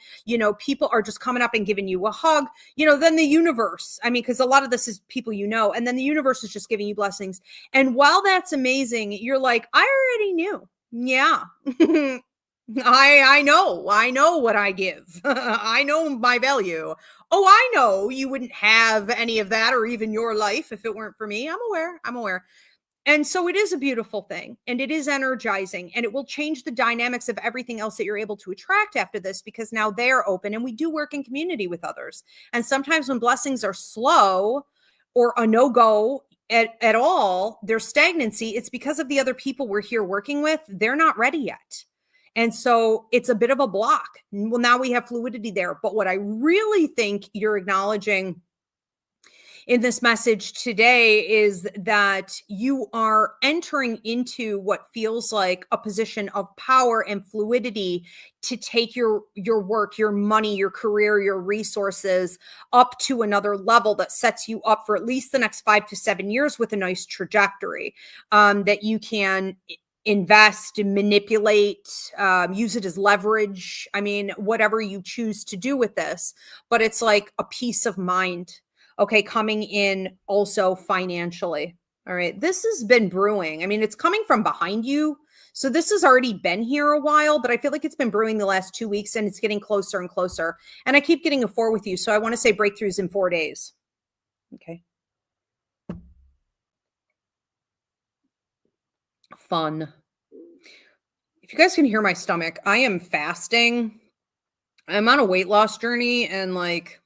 People are just coming up and giving you a hug. Then the universe, because a lot of this is people, and then the universe is just giving you blessings. And while that's amazing, you're like, I already knew. Yeah. I know what I give. I know my value. Oh, I know you wouldn't have any of that or even your life if it weren't for me. I'm aware. And so it is a beautiful thing and it is energizing and it will change the dynamics of everything else that you're able to attract after this, because now they're open and we do work in community with others. And sometimes when blessings are slow or a no-go, at all, there's stagnancy, it's because of the other people we're here working with. They're not ready yet. And so it's a bit of a block. Well, now we have fluidity there. But what I really think you're acknowledging in this message today is that you are entering into what feels like a position of power and fluidity to take your work, your money, your career, your resources up to another level that sets you up for at least the next 5 to 7 years with a nice trajectory, that you can invest and manipulate, use it as leverage. Whatever you choose to do with this, but it's like a peace of mind. Okay, coming in also financially. All right, this has been brewing. It's coming from behind you. So this has already been here a while, but I feel like it's been brewing the last 2 weeks and it's getting closer and closer. And I keep getting a 4 with you. So I want to say breakthroughs in 4 days. Okay. Fun. If you guys can hear my stomach, I am fasting. I'm on a weight loss journey and like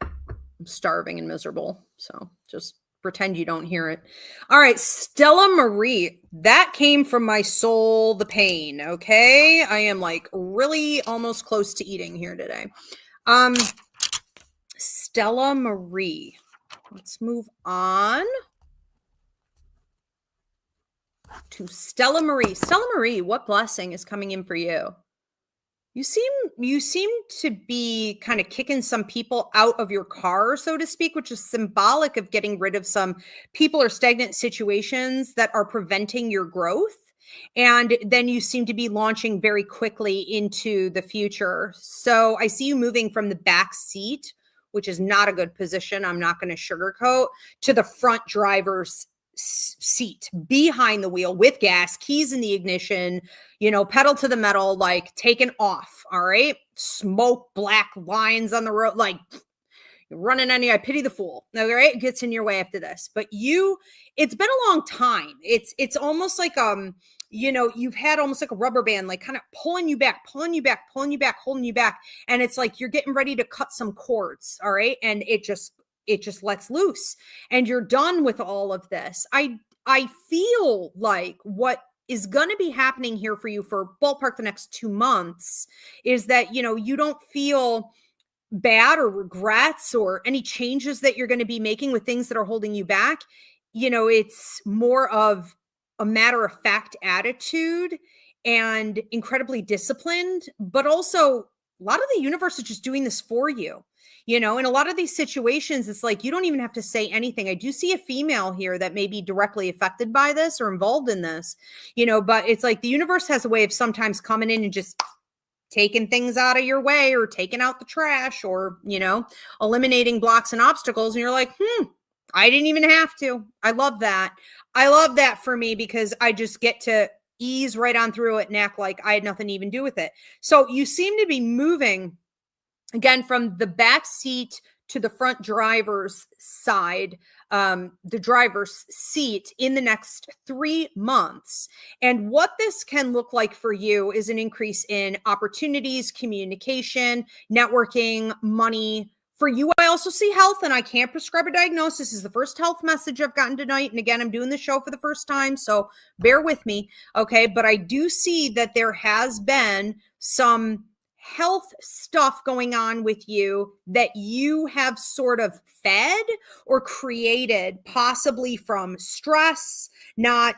I'm starving and miserable. So just pretend you don't hear it. All right. Stella Marie. That came from my soul, the pain. Okay. I am like really almost close to eating here today. Stella Marie. Let's move on to Stella Marie. Stella Marie, what blessing is coming in for you? You seem to be kind of kicking some people out of your car, so to speak, which is symbolic of getting rid of some people or stagnant situations that are preventing your growth. And then you seem to be launching very quickly into the future. So I see you moving from the back seat, which is not a good position. I'm not going to sugarcoat, to the front driver's seat behind the wheel with gas, keys in the ignition, pedal to the metal, like taken off. All right. smoke, black lines on the road, like running on you. I pity the fool. All right, it gets in your way after this. But it's been a long time. It's almost like you've had almost like a rubber band, like kind of pulling you back, holding you back. And it's like you're getting ready to cut some cords. All right. And it just lets loose. And you're done with all of this. I feel like what is going to be happening here for you for ballpark the next 2 months is that, you don't feel bad or regrets or any changes that you're going to be making with things that are holding you back. It's more of a matter of fact attitude and incredibly disciplined, but also a lot of the universe is just doing this for you. In a lot of these situations, it's like you don't even have to say anything. I do see a female here that may be directly affected by this or involved in this, but it's like the universe has a way of sometimes coming in and just taking things out of your way or taking out the trash or, eliminating blocks and obstacles. And you're like, I didn't even have to. I love that. I love that for me because I just get to ease right on through it and act like I had nothing to even do with it. So you seem to be moving again from the back seat to the front driver's side, the driver's seat in the next 3 months. And what this can look like for you is an increase in opportunities, communication, networking, money. For you, I also see health, and I can't prescribe a diagnosis. This is the first health message I've gotten tonight. And again, I'm doing the show for the first time, so bear with me. Okay. But I do see that there has been some health stuff going on with you that you have sort of fed or created, possibly from stress, not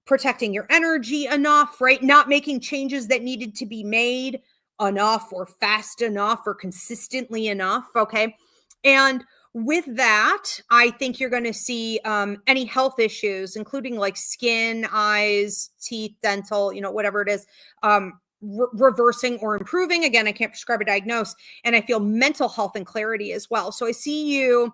protecting your energy enough, right? Not making changes that needed to be made enough or fast enough or consistently enough. Okay. And with that, I think you're going to see any health issues, including like skin, eyes, teeth, dental, whatever it is, reversing or improving. Again, I can't prescribe a diagnosis, and I feel mental health and clarity as well. So I see you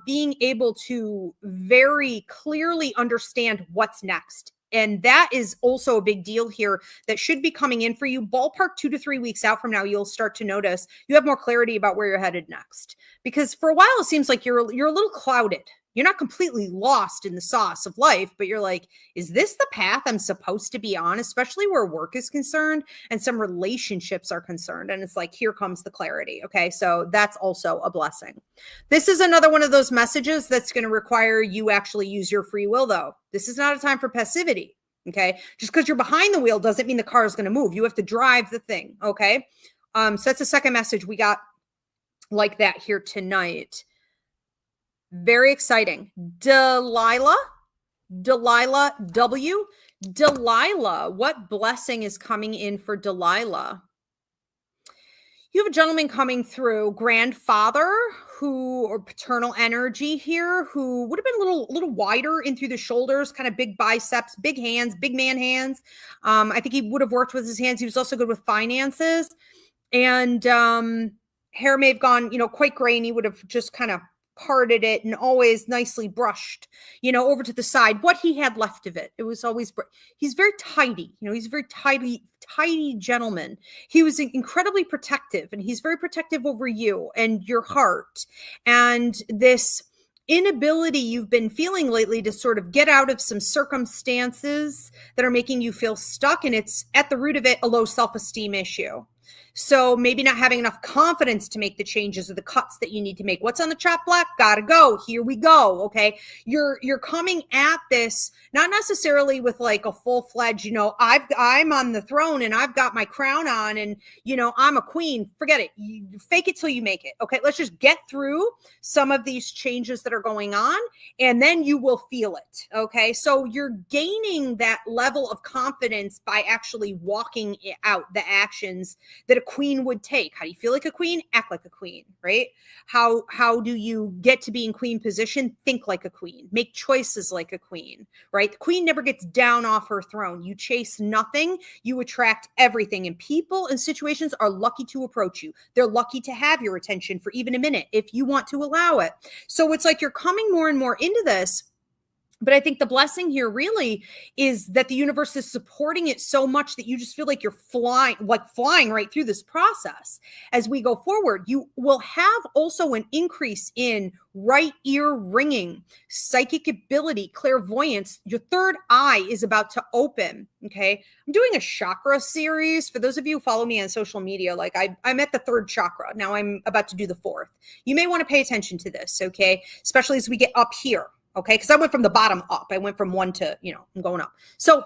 being able to very clearly understand what's next. And that is also a big deal here that should be coming in for you. Ballpark 2 to 3 weeks out from now, you'll start to notice you have more clarity about where you're headed next. Because for a while, it seems like you're a little clouded. You're not completely lost in the sauce of life, but you're like, is this the path I'm supposed to be on, especially where work is concerned and some relationships are concerned? And it's like, here comes the clarity. Okay. So that's also a blessing. This is another one of those messages that's going to require you actually use your free will, though. This is not a time for passivity. Okay. Just because you're behind the wheel doesn't mean the car is going to move. You have to drive the thing. Okay. So that's the second message we got like that here tonight. Very exciting. Delilah W. Delilah, what blessing is coming in for Delilah? You have a gentleman coming through, grandfather or paternal energy here, who would have been a little wider in through the shoulders, kind of big biceps, big hands, big man hands. I think he would have worked with his hands. He was also good with finances, and hair may have gone, quite gray, and he would have just kind of parted it and always nicely brushed, over to the side, what he had left of it. It was always, he's very tidy, he's a very tidy gentleman. He was incredibly protective, and he's very protective over you and your heart. And this inability you've been feeling lately to sort of get out of some circumstances that are making you feel stuck. And it's at the root of it, a low self-esteem issue. So maybe not having enough confidence to make the changes or the cuts that you need to make. What's on the chop block? Gotta go. Here we go. Okay. You're coming at this, not necessarily with like a full-fledged, I'm on the throne and I've got my crown on and, I'm a queen. Forget it. You fake it till you make it. Okay. Let's just get through some of these changes that are going on, and then you will feel it. Okay. So you're gaining that level of confidence by actually walking out the actions that a queen would take. How do you feel like a queen? Act like a queen, right? How do you get to be in queen position? Think like a queen. Make choices like a queen, right? The queen never gets down off her throne. You chase nothing. You attract everything. And people and situations are lucky to approach you. They're lucky to have your attention for even a minute if you want to allow it. So it's like you're coming more and more into this But I think the blessing here really is that the universe is supporting it so much that you just feel like you're flying right through this process. As we go forward, you will have also an increase in right ear ringing, psychic ability, clairvoyance. Your third eye is about to open. Okay. I'm doing a chakra series. For those of you who follow me on social media, like I'm at the third chakra. Now I'm about to do the fourth. You may want to pay attention to this. Okay. Especially as we get up here. Okay. Because I went from the bottom up. I went from one to, I'm going up. So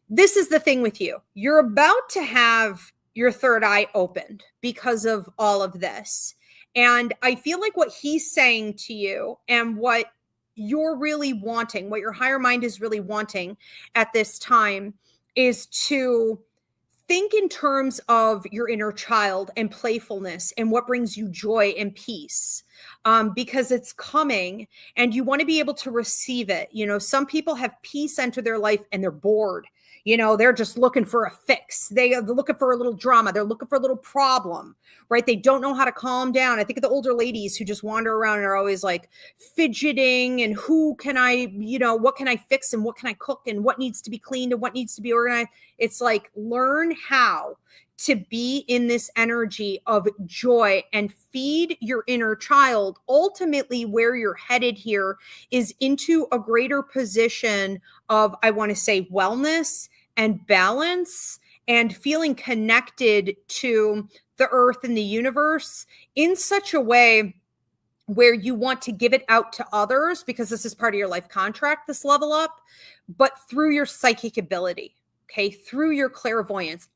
this is the thing with you. You're about to have your third eye opened because of all of this. And I feel like what he's saying to you and what you're really wanting, what your higher mind is really wanting at this time is to think in terms of your inner child and playfulness and what brings you joy and peace, because it's coming and you want to be able to receive it. Some people have peace enter their life and they're bored. They're just looking for a fix. They're looking for a little drama. They're looking for a little problem, right? They don't know how to calm down. I think of the older ladies who just wander around and are always like fidgeting and what can I fix and what can I cook and what needs to be cleaned and what needs to be organized. It's like, learn how to be in this energy of joy and feed your inner child. Ultimately, where you're headed here is into a greater position of, I want to say, wellness and balance and feeling connected to the earth and the universe in such a way where you want to give it out to others, because this is part of your life contract, this level up, but through your psychic ability, okay, through your clairvoyance.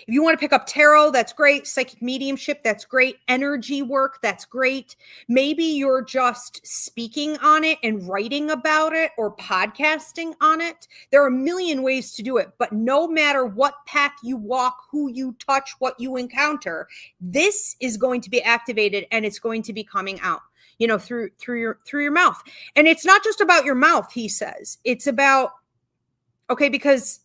If you want to pick up tarot, that's great. Psychic mediumship, that's great. Energy work, that's great. Maybe you're just speaking on it and writing about it or podcasting on it. There are a million ways to do it, but no matter what path you walk, who you touch, what you encounter, this is going to be activated and it's going to be coming out, through your mouth. And it's not just about your mouth, he says. It's about, because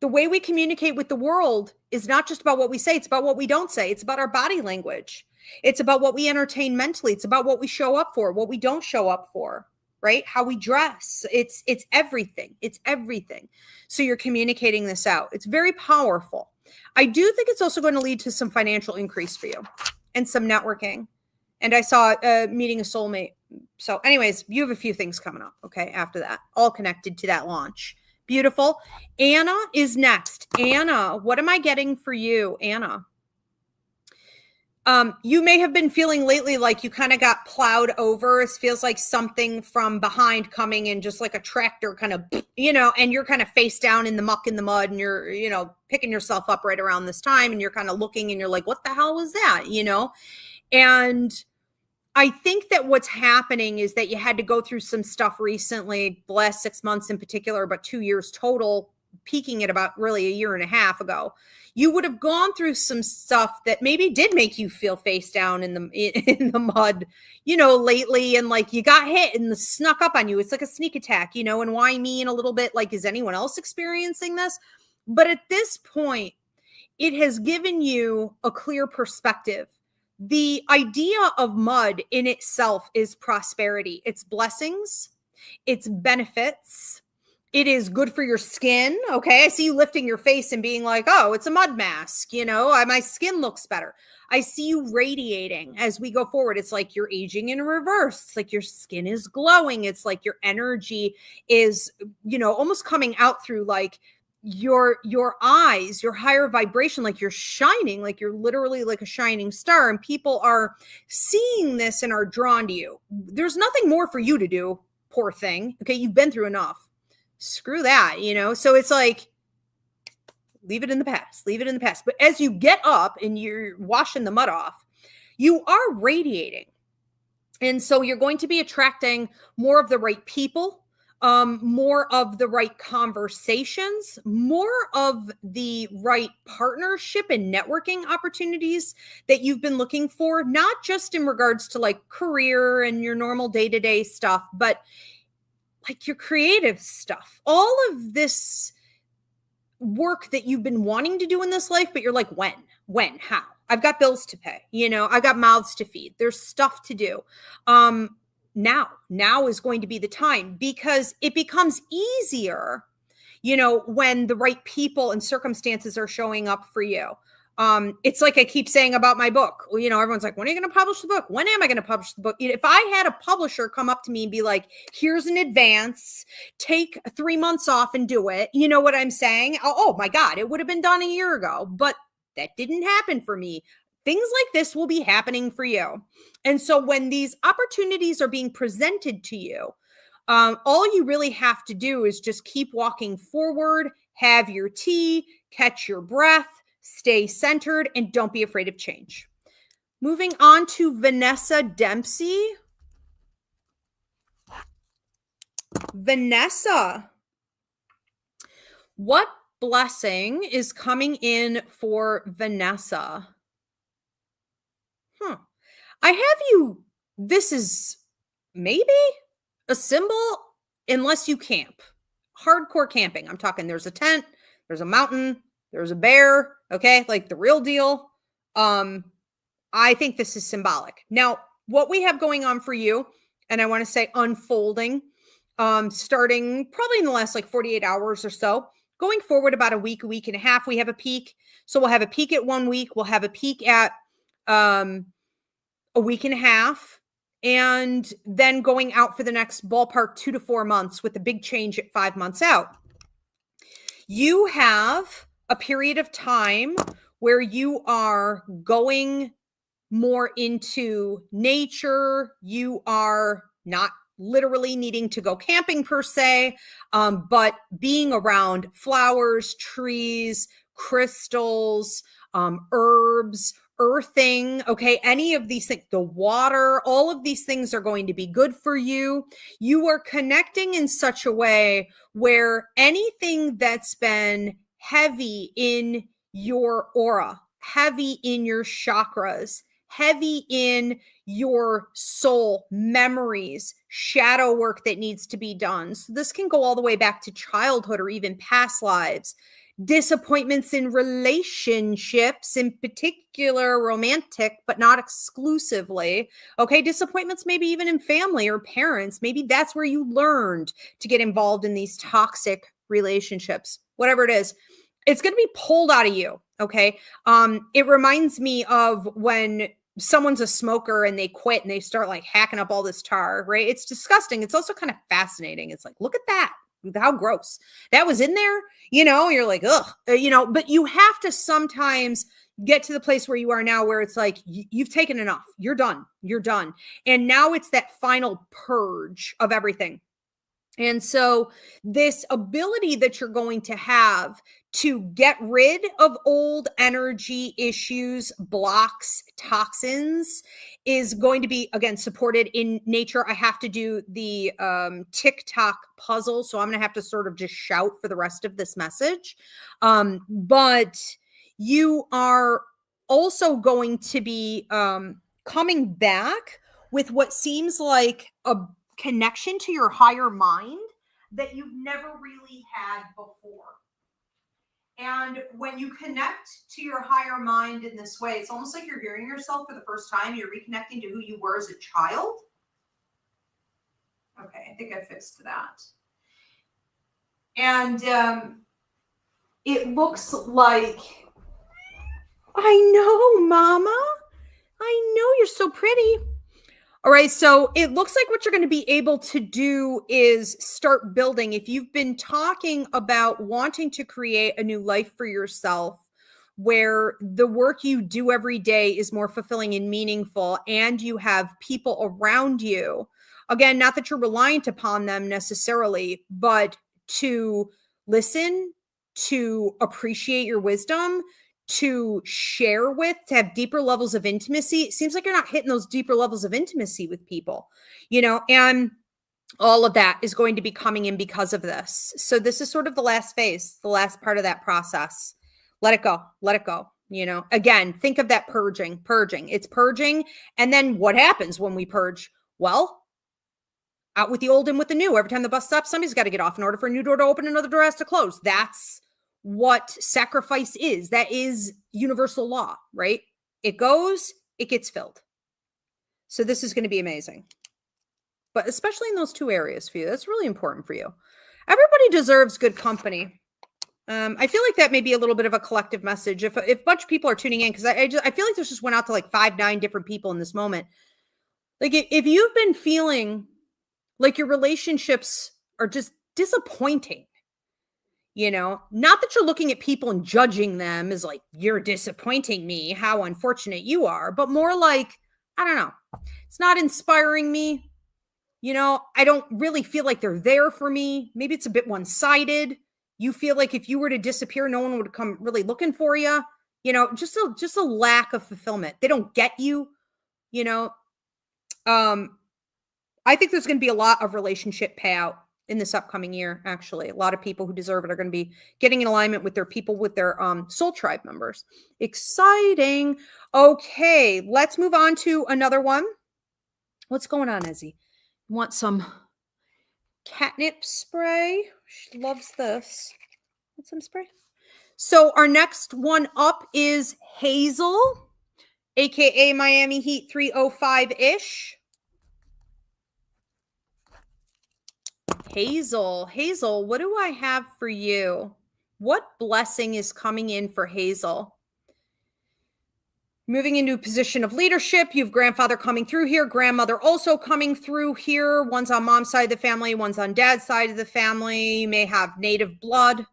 the way we communicate with the world is not just about what we say. It's about what we don't say. It's about our body language. It's about what we entertain mentally. It's about what we show up for, what we don't show up for, right? How we dress. It's everything. It's everything. So you're communicating this out. It's very powerful. I do think it's also going to lead to some financial increase for you and some networking. And I saw meeting a soulmate. So anyways, you have a few things coming up, okay, after that, all connected to that launch. Beautiful. Anna is next. Anna, what am I getting for you, Anna? You may have been feeling lately like you kind of got plowed over. It feels like something from behind coming in, just like a tractor kind of, and you're kind of face down in the muck, in the mud, and you're, picking yourself up right around this time. And you're kind of looking and you're like, what the hell was that? And I think that what's happening is that you had to go through some stuff recently, the last 6 months in particular, but 2 years total, peaking at about really a year and a half ago. You would have gone through some stuff that maybe did make you feel face down in the mud, lately. And like you got hit and snuck up on you. It's like a sneak attack, and why me? And a little bit like, is anyone else experiencing this? But at this point, it has given you a clear perspective. The idea of mud in itself is prosperity. It's blessings. It's benefits. It is good for your skin. Okay. I see you lifting your face and being like, oh, it's a mud mask. My skin looks better. I see you radiating as we go forward. It's like you're aging in reverse. It's like your skin is glowing. It's like your energy is, almost coming out through like your eyes, your higher vibration, like you're shining, like you're literally like a shining star, and people are seeing this and are drawn to you. There's nothing more for you to do, poor thing. Okay, you've been through enough. Screw that, so it's like, leave it in the past. But as you get up and you're washing the mud off, you are radiating, and so you're going to be attracting more of the right people, more of the right conversations, more of the right partnership and networking opportunities that you've been looking for, not just in regards to like career and your normal day-to-day stuff, but like your creative stuff, all of this work that you've been wanting to do in this life, but you're like, when, how? I've got bills to pay, I've got mouths to feed. There's stuff to do. now is going to be the time, because it becomes easier, when the right people and circumstances are showing up for you. It's like I keep saying about my book. Well, everyone's like, when are you going to publish the book? When am I going to publish the book? If I had a publisher come up to me and be like, here's an advance, take 3 months off and do it. You know what I'm saying? Oh my God, it would have been done a year ago, but that didn't happen for me. Things like this will be happening for you. And so when these opportunities are being presented to you, all you really have to do is just keep walking forward, have your tea, catch your breath, stay centered, and don't be afraid of change. Moving on to Vanessa Dempsey. Vanessa, what blessing is coming in for Vanessa? I have you, this is maybe a symbol, unless you camp. Hardcore camping. I'm talking there's a tent, there's a mountain, there's a bear, okay? Like the real deal. I think this is symbolic. Now, what we have going on for you, and I want to say unfolding, starting probably in the last 48 hours or so, going forward about a week and a half, we have a peak. So we'll have a peak at 1 week. We'll have a peak at a week and a half, and then going out for the next ballpark 2 to 4 months, with a big change at 5 months out. You have a period of time where you are going more into nature. You are not literally needing to go camping per se, but being around flowers, trees, crystals, herbs, earthing, okay, any of these things, the water, all of these things are going to be good for you. You are connecting in such a way where anything that's been heavy in your aura, heavy in your chakras, heavy in your soul, memories, shadow work that needs to be done. So this can go all the way back to childhood or even past lives. Disappointments in relationships, in particular romantic, but not exclusively. Okay, disappointments maybe even in family or parents. Maybe that's where you learned to get involved in these toxic relationships. Whatever it is, it's going to be pulled out of you. Okay, it reminds me of when someone's a smoker and they quit and they start hacking up all this tar, right? It's disgusting. It's also kind of fascinating. It's like, look at that. How gross that was in there, you're like, ugh, but you have to sometimes get to the place where you are now, where it's like, you've taken enough. You're done. And now it's that final purge of everything. And so this ability that you're going to have to get rid of old energy issues, blocks, toxins is going to be, again, supported in nature. I have to do the TikTok puzzle, so I'm going to have to sort of just shout for the rest of this message. But you are also going to be coming back with what seems like a connection to your higher mind that you've never really had before. And when you connect to your higher mind in this way, it's almost like you're hearing yourself for the first time. You're reconnecting to who you were as a child. Okay, I think I fixed that. And it looks like, I know, Mama. I know, you're so pretty. All right, so it looks like what you're going to be able to do is start building. If you've been talking about wanting to create a new life for yourself, where the work you do every day is more fulfilling and meaningful, and you have people around you, again, not that you're reliant upon them necessarily, but to listen, to appreciate your wisdom, to share with, to have deeper levels of intimacy. It seems like you're not hitting those deeper levels of intimacy with people, and all of that is going to be coming in because of this. So this is sort of the last phase, the last part of that process. Let it go. Again, think of that purging. It's purging. And then what happens when we purge? Well, out with the old and with the new. Every time the bus stops, somebody's got to get off. In order for a new door to open, another door has to close. That's what sacrifice is. That is universal law, right? It goes, it gets filled. So this is going to be amazing. but especially in those two areas for you. That's really important for you. Everybody deserves good company. I feel like that may be a little bit of a collective message. If a bunch of people are tuning in, because I feel like this just went out to like 5-9 different people in this moment. Like if you've been feeling like your relationships are just disappointing, not that you're looking at people and judging them as like, you're disappointing me, how unfortunate you are, but more like, I don't know, it's not inspiring me. I don't really feel like they're there for me. Maybe it's a bit one-sided. You feel like if you were to disappear, no one would come really looking for you. Just a lack of fulfillment. They don't get you. I think there's going to be a lot of relationship payout in this upcoming year. Actually, a lot of people who deserve it are going to be getting in alignment with their people, with their soul tribe members. Exciting. Okay, let's move on to another one. What's going on, Izzy? Want some catnip spray? She loves this. Want some spray? So our next one up is Hazel, aka Miami Heat 305-ish. Hazel, what do I have for you? What blessing is coming in for Hazel? Moving into a position of leadership. You have grandfather coming through here, grandmother also coming through here. One's on mom's side of the family, one's on dad's side of the family. You may have native blood.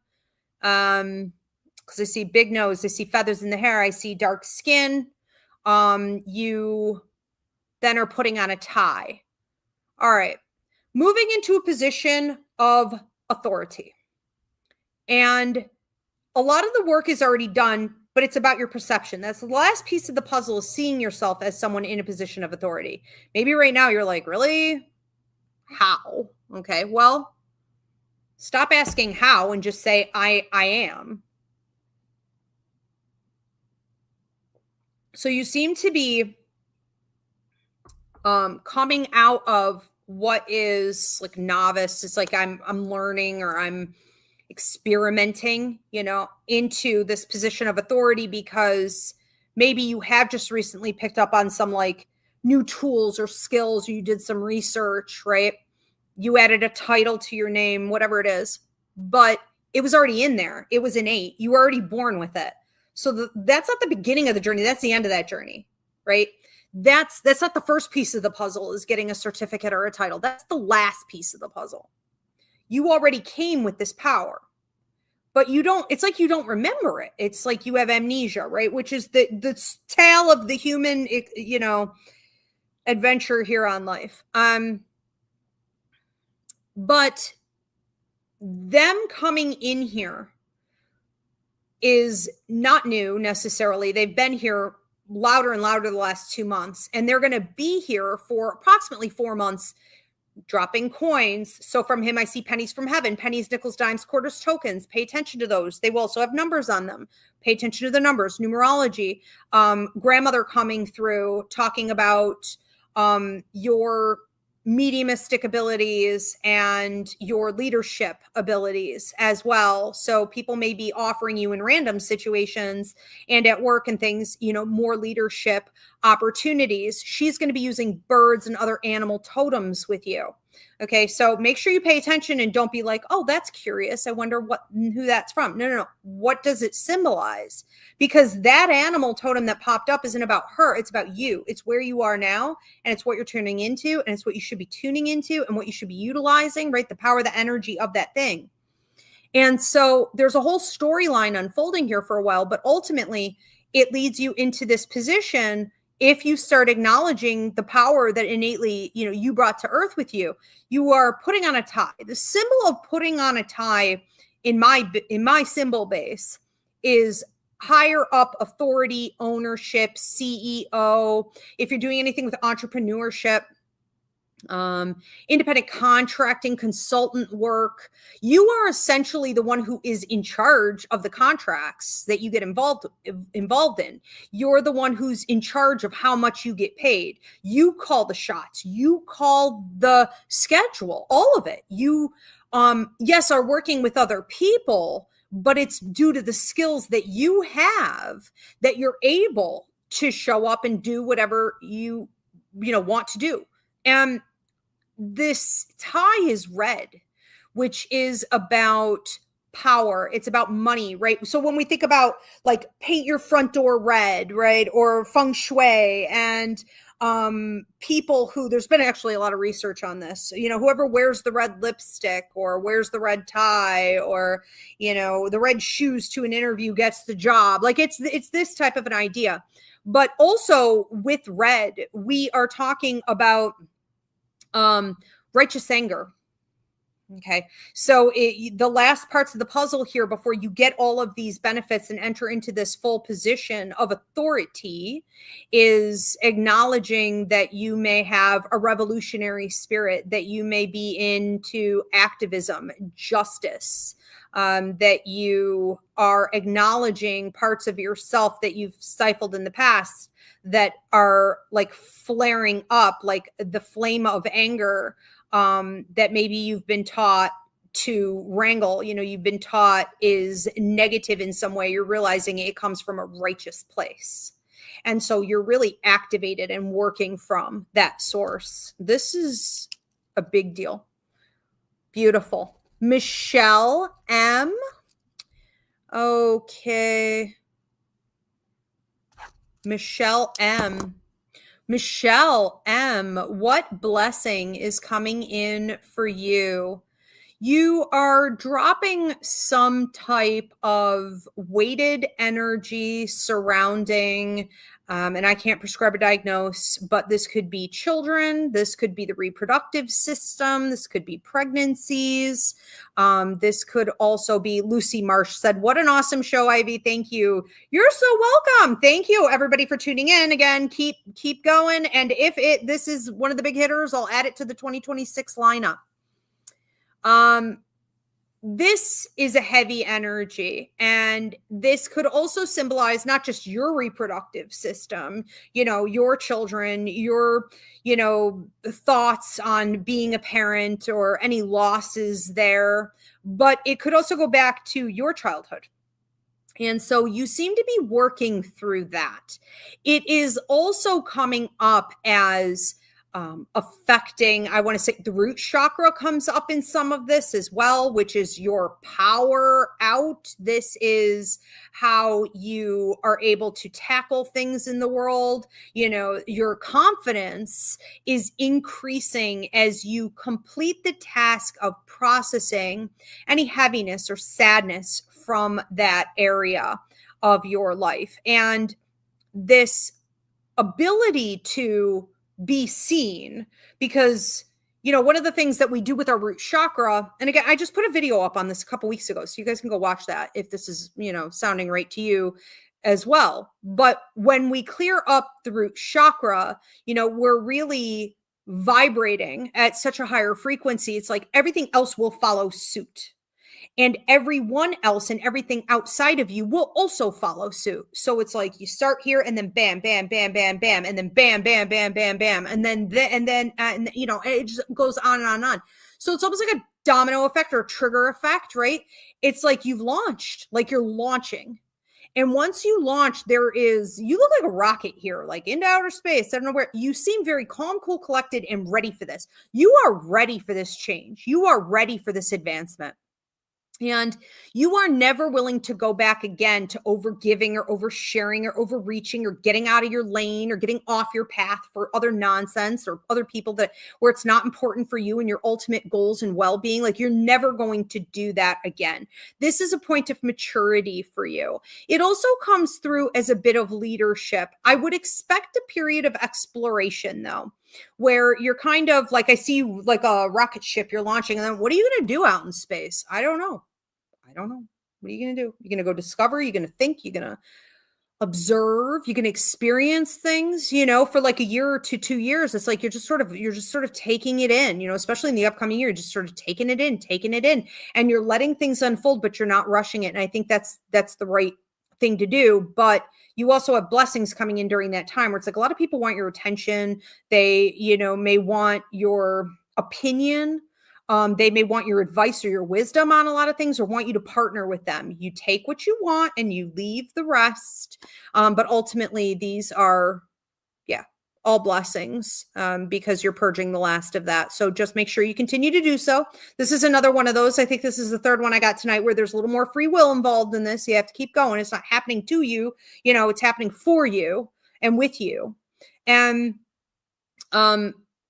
Because I see big nose, I see feathers in the hair, I see dark skin. You then are putting on a tie. All right. Moving into a position of authority. And a lot of the work is already done, but it's about your perception. That's the last piece of the puzzle, is seeing yourself as someone in a position of authority. Maybe right now you're like, really? How? Okay, well, stop asking how and just say, I am. So you seem to be coming out of what is like novice. It's like I'm learning, or I'm experimenting, into this position of authority, because maybe you have just recently picked up on some like new tools or skills, or you did some research, right? You added a title to your name, whatever it is, but it was already in there. It was innate. You were already born with it. So that's not the beginning of the journey. That's the end of that journey, right? That's not the first piece of the puzzle, is getting a certificate or a title. That's the last piece of the puzzle. You already came with this power, but it's like you don't remember it. It's like you have amnesia, right? Which is the tale of the human, adventure here on life. But them coming in here is not new necessarily. They've been here louder and louder the last 2 months, and they're going to be here for approximately 4 months, dropping coins. So from him, I see pennies from heaven, pennies, nickels, dimes, quarters, tokens. Pay attention to those. They will also have numbers on them. Pay attention to the numbers, numerology. Grandmother coming through, talking about your mediumistic abilities and your leadership abilities as well. So people may be offering you in random situations and at work and things, more leadership opportunities. She's going to be using birds and other animal totems with you. Okay, so make sure you pay attention and don't be like, oh, that's curious. I wonder who that's from. No. What does it symbolize? Because that animal totem that popped up isn't about her. It's about you. It's where you are now, and it's what you're tuning into, and it's what you should be tuning into and what you should be utilizing, right? The power, the energy of that thing. And so there's a whole storyline unfolding here for a while, but ultimately it leads you into this position. If you start acknowledging the power that innately, you brought to earth with you, you are putting on a tie. The symbol of putting on a tie in my symbol base is higher up authority, ownership, CEO. If you're doing anything with entrepreneurship, independent contracting, consultant work, you are essentially the one who is in charge of the contracts that you get involved in. You're the one who's in charge of how much you get paid. You call the shots. You call the schedule, all of it. You, yes, are working with other people, but it's due to the skills that you have that you're able to show up and do whatever you want to do. And this tie is red, which is about power. It's about money, right? So when we think about like paint your front door red, right? Or feng shui and people who there's been actually a lot of research on this, whoever wears the red lipstick or wears the red tie or, the red shoes to an interview gets the job. Like it's this type of an idea. But also with red, we are talking about righteous anger. Okay. So the last parts of the puzzle here before you get all of these benefits and enter into this full position of authority is acknowledging that you may have a revolutionary spirit, that you may be into activism, justice, that you are acknowledging parts of yourself that you've stifled in the past that are like flaring up, like the flame of anger that maybe you've been taught to wrangle, you've been taught is negative in some way. You're realizing it comes from a righteous place. And so you're really activated and working from that source. This is a big deal. Beautiful. Michelle M. Okay. Michelle M. Michelle M., what blessing is coming in for you? You are dropping some type of weighted energy surrounding, and I can't prescribe a diagnose, but this could be children. This could be the reproductive system. This could be pregnancies. This could also be Lucy Marsh said, what an awesome show, Ivy. Thank you. You're so welcome. Thank you, everybody, for tuning in. Again, keep going. And if this is one of the big hitters, I'll add it to the 2026 lineup. This is a heavy energy, and this could also symbolize not just your reproductive system, your children, your, thoughts on being a parent or any losses there, but it could also go back to your childhood. And so you seem to be working through that. It is also coming up as affecting, I want to say the root chakra comes up in some of this as well, which is your power out. This is how you are able to tackle things in the world. Your confidence is increasing as you complete the task of processing any heaviness or sadness from that area of your life. And this ability to be seen, because one of the things that we do with our root chakra, and again, I just put a video up on this a couple weeks ago, so you guys can go watch that if this is sounding right to you as well. But when we clear up the root chakra, we're really vibrating at such a higher frequency. It's like everything else will follow suit. And everyone else and everything outside of you will also follow suit. So it's like you start here and then bam, bam, bam, bam, bam, and then bam, bam, bam, bam, bam. And then it just goes on and on and on. So it's almost like a domino effect or a trigger effect, right? It's like you've launched, like you're launching. And once you launch, you look like a rocket here, like into outer space. I don't know where. You seem very calm, cool, collected, and ready for this. You are ready for this change. You are ready for this advancement. And you are never willing to go back again to overgiving or oversharing or overreaching or getting out of your lane or getting off your path for other nonsense or other people where it's not important for you and your ultimate goals and well-being. Like you're never going to do that again. This is a point of maturity for you. It also comes through as a bit of leadership. I would expect a period of exploration though, where you're kind of like, I see you like a rocket ship you're launching, and then what are you going to do out in space? I don't know. What are you going to do? You're going to go discover, you're going to think, you're going to observe, you can experience things, for like a year or 2 years. It's like you're just sort of taking it in, especially in the upcoming year, just sort of taking it in, and you're letting things unfold, but you're not rushing it. And I think that's the right thing to do. But you also have blessings coming in during that time where it's like a lot of people want your attention. They, may want your opinion. They may want your advice or your wisdom on a lot of things, or want you to partner with them. You take what you want and you leave the rest. But ultimately, these are, all blessings, because you're purging the last of that. So just make sure you continue to do so. This is another one of those. I think this is the third one I got tonight where there's a little more free will involved in this. You have to keep going. It's not happening to you. It's happening for you and with you. And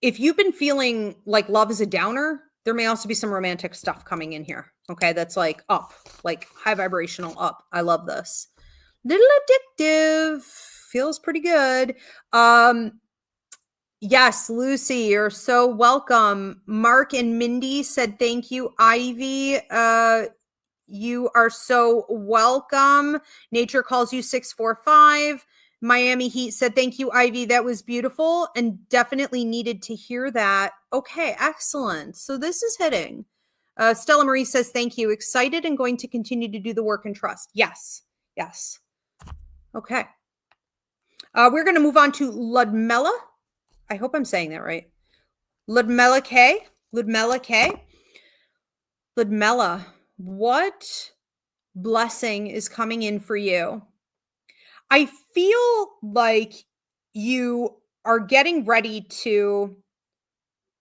if you've been feeling like love is a downer, there may also be some romantic stuff coming in here. Okay. That's like up, like high vibrational up. I love this. Little addictive. Feels pretty good. Yes, Lucy, you're so welcome. Mark and Mindy said thank you. Ivy, you are so welcome. Nature calls you 645. Miami Heat said thank you, Ivy. That was beautiful and definitely needed to hear that. Okay, excellent. So this is hitting. Stella Marie says thank you. Excited and going to continue to do the work and trust. Yes, yes. Okay. We're going to move on to Ludmilla. I hope I'm saying that right. Ludmilla K. Ludmilla K. Ludmilla, what blessing is coming in for you? I feel like you are getting ready to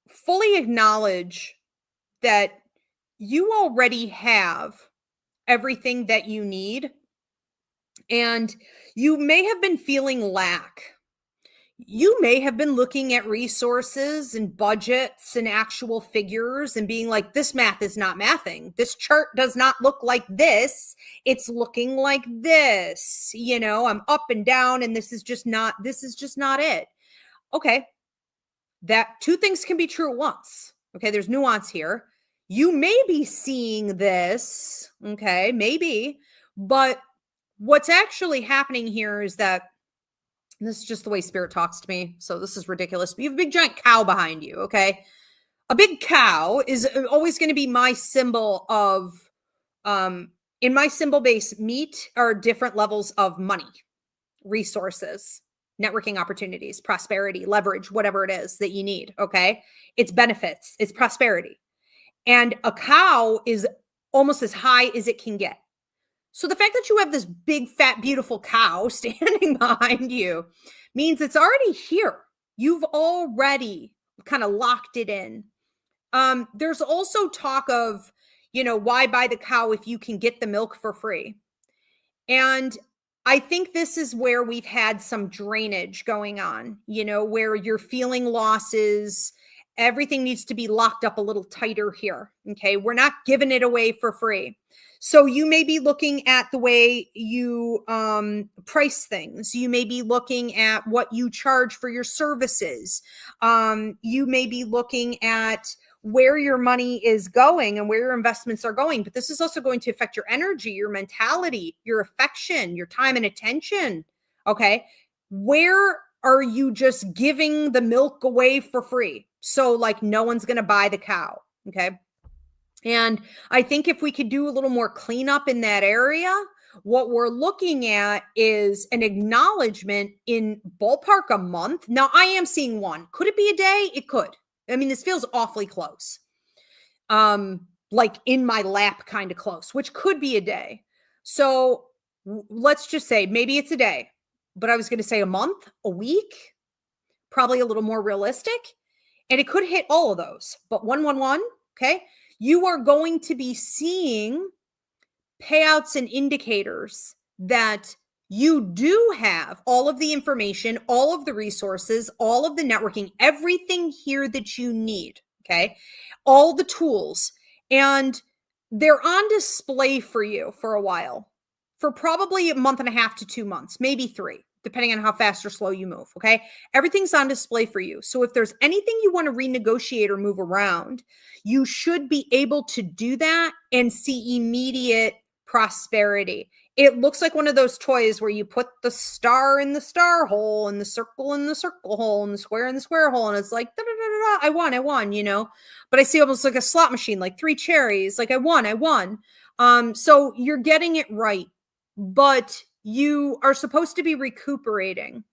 fully acknowledge that you already have everything that you need, and you may have been feeling lack. You may have been looking at resources and budgets and actual figures and being like, this math is not mathing. This chart does not look like this. It's looking like this. I'm up and down and this is just not it. Okay. That two things can be true at once. Okay. There's nuance here. You may be seeing this. Okay. Maybe, but what's actually happening here is that this is just the way spirit talks to me. So this is ridiculous. But you have a big giant cow behind you. Okay. A big cow is always going to be my symbol of, in my symbol base, meat are different levels of money, resources, networking opportunities, prosperity, leverage, whatever it is that you need. Okay. It's benefits, it's prosperity. And a cow is almost as high as it can get. So the fact that you have this big, fat, beautiful cow standing behind you means it's already here. You've already kind of locked it in. There's also talk of, why buy the cow if you can get the milk for free? And I think this is where we've had some drainage going on, where you're feeling losses. Everything needs to be locked up a little tighter here. Okay. We're not giving it away for free. So you may be looking at the way you price things. You may be looking at what you charge for your services. You may be looking at where your money is going and where your investments are going. But this is also going to affect your energy, your mentality, your affection, your time and attention. Okay. Where are you just giving the milk away for free? So like no one's going to buy the cow. Okay. And I think if we could do a little more cleanup in that area, what we're looking at is an acknowledgement in ballpark a month. Now I am seeing one. Could it be a day? It could. I mean, this feels awfully close. Like in my lap kind of close, which could be a day. So let's just say maybe it's a day, but I was going to say a month, a week, probably a little more realistic. And it could hit all of those, but 111, okay? You are going to be seeing payouts and indicators that you do have all of the information, all of the resources, all of the networking, everything here that you need, okay? All the tools. And they're on display for you for a while, for probably a month and a half to 2 months, maybe 3, depending on how fast or slow you move, okay? Everything's on display for you. So if there's anything you want to renegotiate or move around, you should be able to do that and see immediate prosperity. It looks like one of those toys where you put the star in the star hole and the circle in the circle hole and the square in the square hole. And it's like, da, da, da, da, da, I won, but I see almost like a slot machine, like 3 cherries. Like I won. So you're getting it right, but you are supposed to be recuperating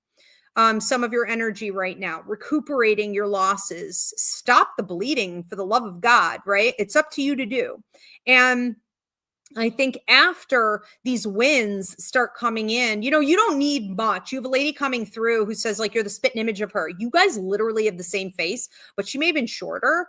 some of your energy right now, recuperating your losses. Stop the bleeding for the love of God, right? It's up to you to do. And I think after these wins start coming in, you don't need much. You have a lady coming through who says, like, you're the spitting image of her. You guys literally have the same face, but she may have been shorter.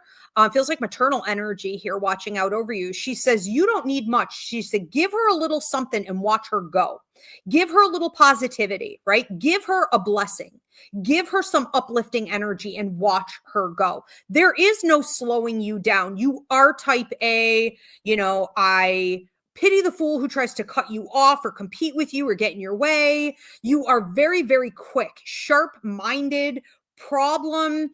Feels like maternal energy here watching out over you. She says, you don't need much. She said, give her a little something and watch her go. Give her a little positivity, right? Give her a blessing. Give her some uplifting energy and watch her go. There is no slowing you down. You are type A. I pity the fool who tries to cut you off or compete with you or get in your way. You are very, very quick, sharp-minded, problem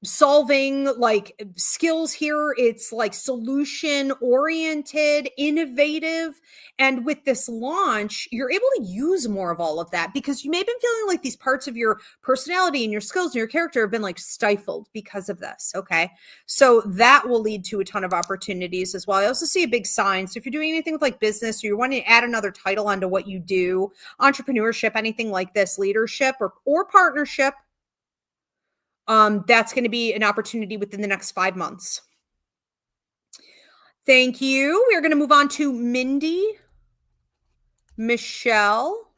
solving, like, skills here. It's like solution oriented, innovative. And with this launch, you're able to use more of all of that, because you may have been feeling like these parts of your personality and your skills and your character have been like stifled because of this. Okay. So that will lead to a ton of opportunities as well. I also see a big sign. So if you're doing anything with like business, or you're wanting to add another title onto what you do, entrepreneurship, anything like this, leadership or partnership, that's going to be an opportunity within the next 5 months. Thank you. We're going to move on to Mindy, Michelle.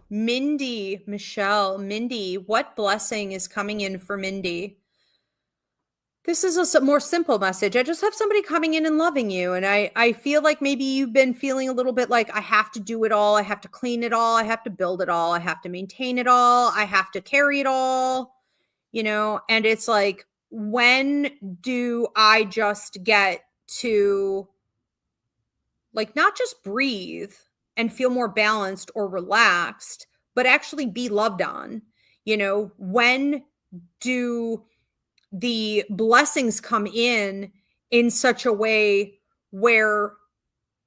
Mindy, Michelle, Mindy, what blessing is coming in for Mindy? This is a more simple message. I just have somebody coming in and loving you. And I feel like maybe you've been feeling a little bit like, I have to do it all. I have to clean it all. I have to build it all. I have to maintain it all. I have to carry it all. And it's like, when do I just get to, like, not just breathe and feel more balanced or relaxed, but actually be loved on? When do the blessings come in such a way where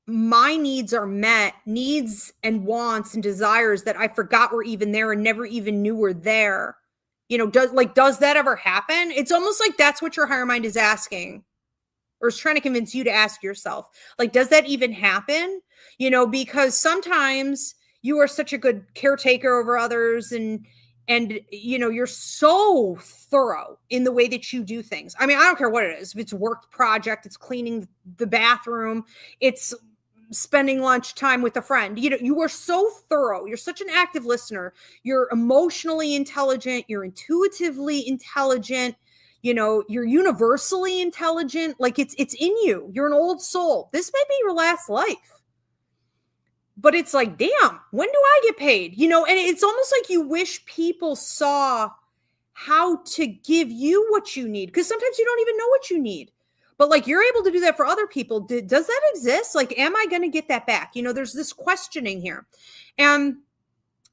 my needs are met, needs and wants and desires that I forgot were even there and never even knew were there? Does that ever happen? It's almost like that's what your higher mind is asking, or is trying to convince you to ask yourself. Like, does that even happen? Because sometimes you are such a good caretaker over others, and you're so thorough in the way that you do things. I mean, I don't care what it is. If it's work project, it's cleaning the bathroom, it's spending lunch time with a friend. You are so thorough. You're such an active listener. You're emotionally intelligent. You're intuitively intelligent. You're universally intelligent. Like, it's in you. You're an old soul. This may be your last life. But it's like, damn, when do I get paid? And it's almost like you wish people saw how to give you what you need, because sometimes you don't even know what you need. But like, you're able to do that for other people. Does that exist? Like, am I going to get that back? There's this questioning here. And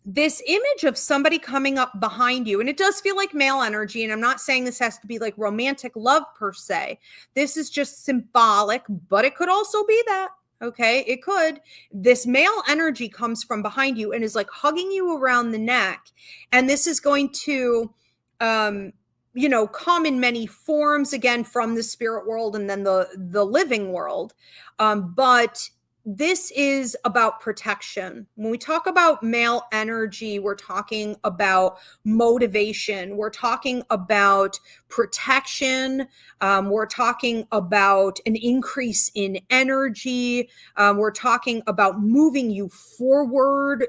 this image of somebody coming up behind you, and it does feel like male energy. And I'm not saying this has to be like romantic love per se. This is just symbolic, but it could also be that. Okay, it could. This male energy comes from behind you and is like hugging you around the neck. And this is going to, come in many forms, again, from the spirit world and then the living world. But this is about protection. When we talk about male energy, we're talking about motivation. We're talking about protection. We're talking about an increase in energy. We're talking about moving you forward,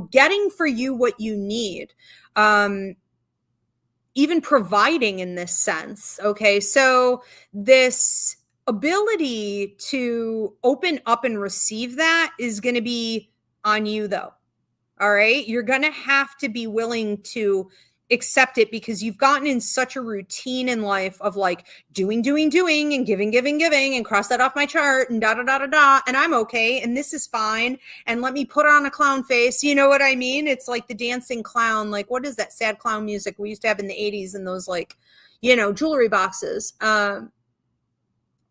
getting for you what you need. Even providing in this sense. Okay. So this ability to open up and receive that is going to be on you, though. All right. You're going to have to be willing to accept it, because you've gotten in such a routine in life of like doing and giving and cross that off my chart and and I'm okay. And this is fine. And let me put on a clown face. You know what I mean? It's like the dancing clown. Like, what is that sad clown music we used to have in the 80s in those, like, jewelry boxes?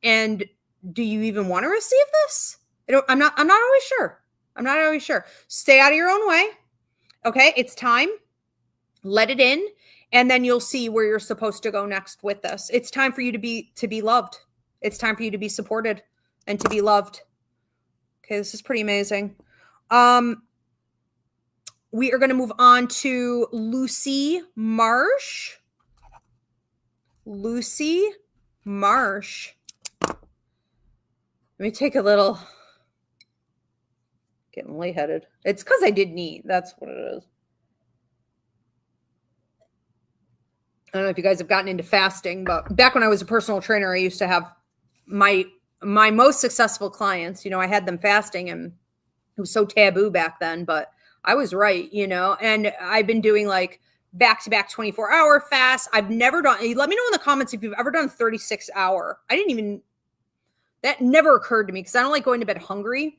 And do you even want to receive this? I'm not always sure. I'm not always sure. Stay out of your own way. Okay. It's time. Let it in, and then you'll see where you're supposed to go next with this. It's time for you to be loved. It's time for you to be supported and to be loved. Okay, this is pretty amazing. We are going to move on to Lucy Marsh. Lucy Marsh. Let me take a little, getting lightheaded. It's because I didn't eat. That's what it is. I don't know if you guys have gotten into fasting, but back when I was a personal trainer, I used to have my most successful clients, I had them fasting, and it was so taboo back then, but I was right, and I've been doing like back-to-back 24-hour fasts. I've never done, let me know in the comments if you've ever done 36-hour. That never occurred to me because I don't like going to bed hungry,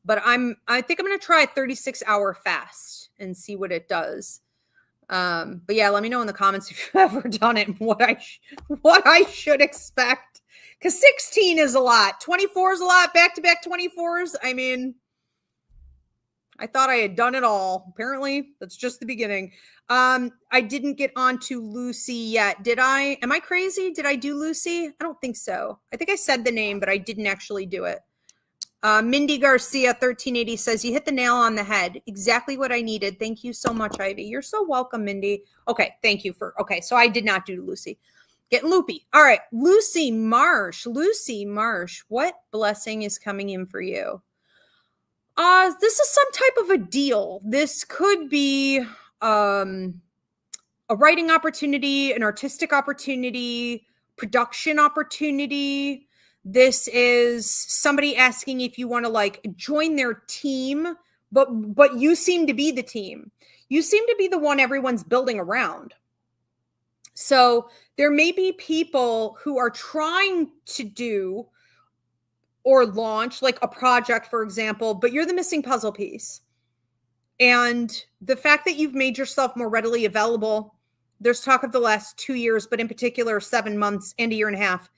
but I think I'm going to try a 36-hour fast and see what it does. But yeah, let me know in the comments if you've ever done it and what I should expect. Because 16 is a lot. 24 is a lot. Back-to-back 24s. I mean, I thought I had done it all. Apparently, that's just the beginning. I didn't get on to Lucy yet. Did I? Am I crazy? Did I do Lucy? I don't think so. I think I said the name, but I didn't actually do it. Mindy Garcia 1380 says, you hit the nail on the head. Exactly what I needed. Thank you so much, Ivy. You're so welcome, Mindy. Okay, thank you okay, so I did not do Lucy. Getting loopy. All right, Lucy Marsh. Lucy Marsh, what blessing is coming in for you? This is some type of a deal. This could be a writing opportunity, an artistic opportunity, production opportunity. This is somebody asking if you want to like join their team, but you seem to be the team. You seem to be the one everyone's building around. So there may be people who are trying to do or launch like a project, for example, but you're the missing puzzle piece. And the fact that you've made yourself more readily available, there's talk of the last 2 years, but in particular 7 months and a year and a half,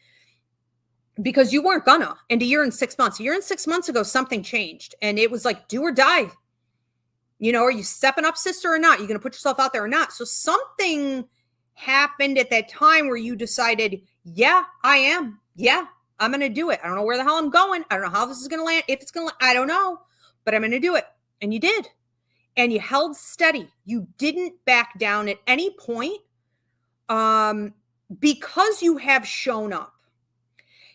because you weren't gonna, and a year and 6 months. A year and 6 months ago, something changed, and it was like do or die. Are you stepping up, sister, or not? Are you going to put yourself out there or not? So something happened at that time where you decided, yeah, I am. Yeah, I'm going to do it. I don't know where the hell I'm going. I don't know how this is going to land. If it's going to, I don't know, but I'm going to do it. And you did. And you held steady. You didn't back down at any point because you have shown up.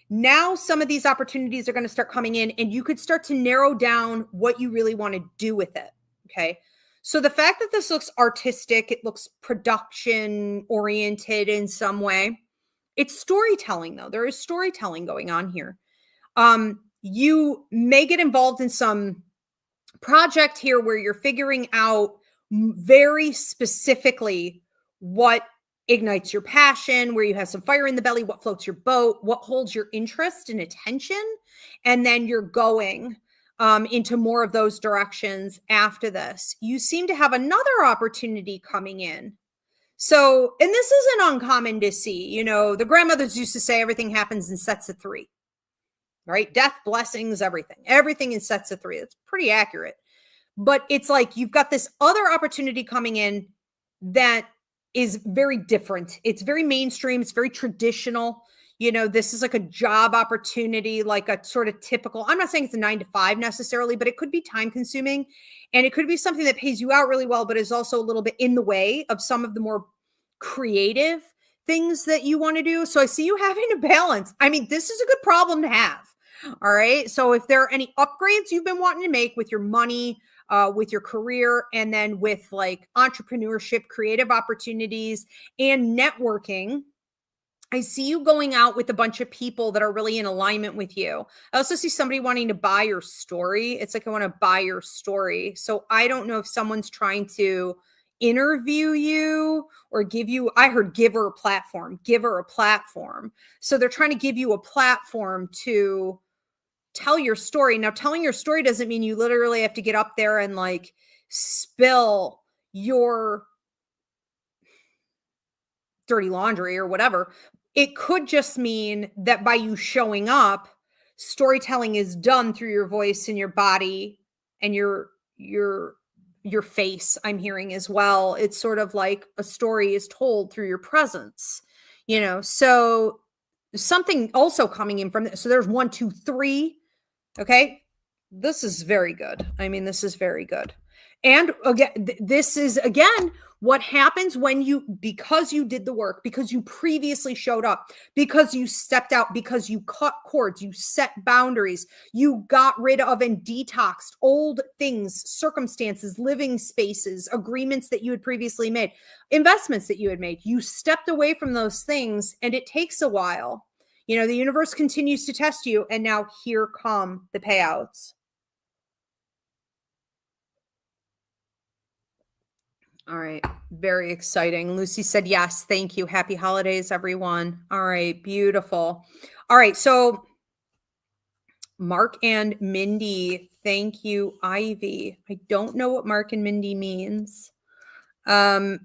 Now some of these opportunities are going to start coming in, and you could start to narrow down what you really want to do with it. Okay. So the fact that this looks artistic, it looks production oriented in some way. It's storytelling though. There is storytelling going on here. You may get involved in some project here where you're figuring out very specifically what ignites your passion, where you have some fire in the belly, what floats your boat, what holds your interest and attention. And then you're going into more of those directions after this. You seem to have another opportunity coming in. So, and this isn't uncommon to see, the grandmothers used to say everything happens in sets of 3, right? Death, blessings, everything in sets of 3. That's pretty accurate. But it's like, you've got this other opportunity coming in that is very different. It's very mainstream. It's very traditional. This is like a job opportunity, like a sort of typical, I'm not saying it's a 9 to 5 necessarily, but it could be time consuming, and it could be something that pays you out really well, but is also a little bit in the way of some of the more creative things that you want to do. So I see you having a balance. I mean, this is a good problem to have. All right. So if there are any upgrades you've been wanting to make with your money, with your career, and then with like entrepreneurship, creative opportunities, and networking, I see you going out with a bunch of people that are really in alignment with you. I also see somebody wanting to buy your story. It's like, I want to buy your story. So I don't know if someone's trying to interview you or give you, I heard give her a platform. So they're trying to give you a platform to tell your story. Now, telling your story doesn't mean you literally have to get up there and like spill your dirty laundry or whatever. It could just mean that by you showing up, storytelling is done through your voice and your body and your face. I'm hearing as well. It's sort of like a story is told through your presence, so something also coming in from this. So there's 1, 2, 3. Okay. This is very good. I mean, this is very good. And again, this is again What happens when because you did the work, because you previously showed up, because you stepped out, because you cut cords, you set boundaries, you got rid of and detoxed old things, circumstances, living spaces, agreements that you had previously made, investments that you had made. You stepped away from those things, and it takes a while. The universe continues to test you, and now here come the payouts. All right. Very exciting. Lucy said, yes, thank you. Happy holidays, everyone. All right. Beautiful. All right. So Mark and Mindy, thank you, Ivy. I don't know what Mark and Mindy means. I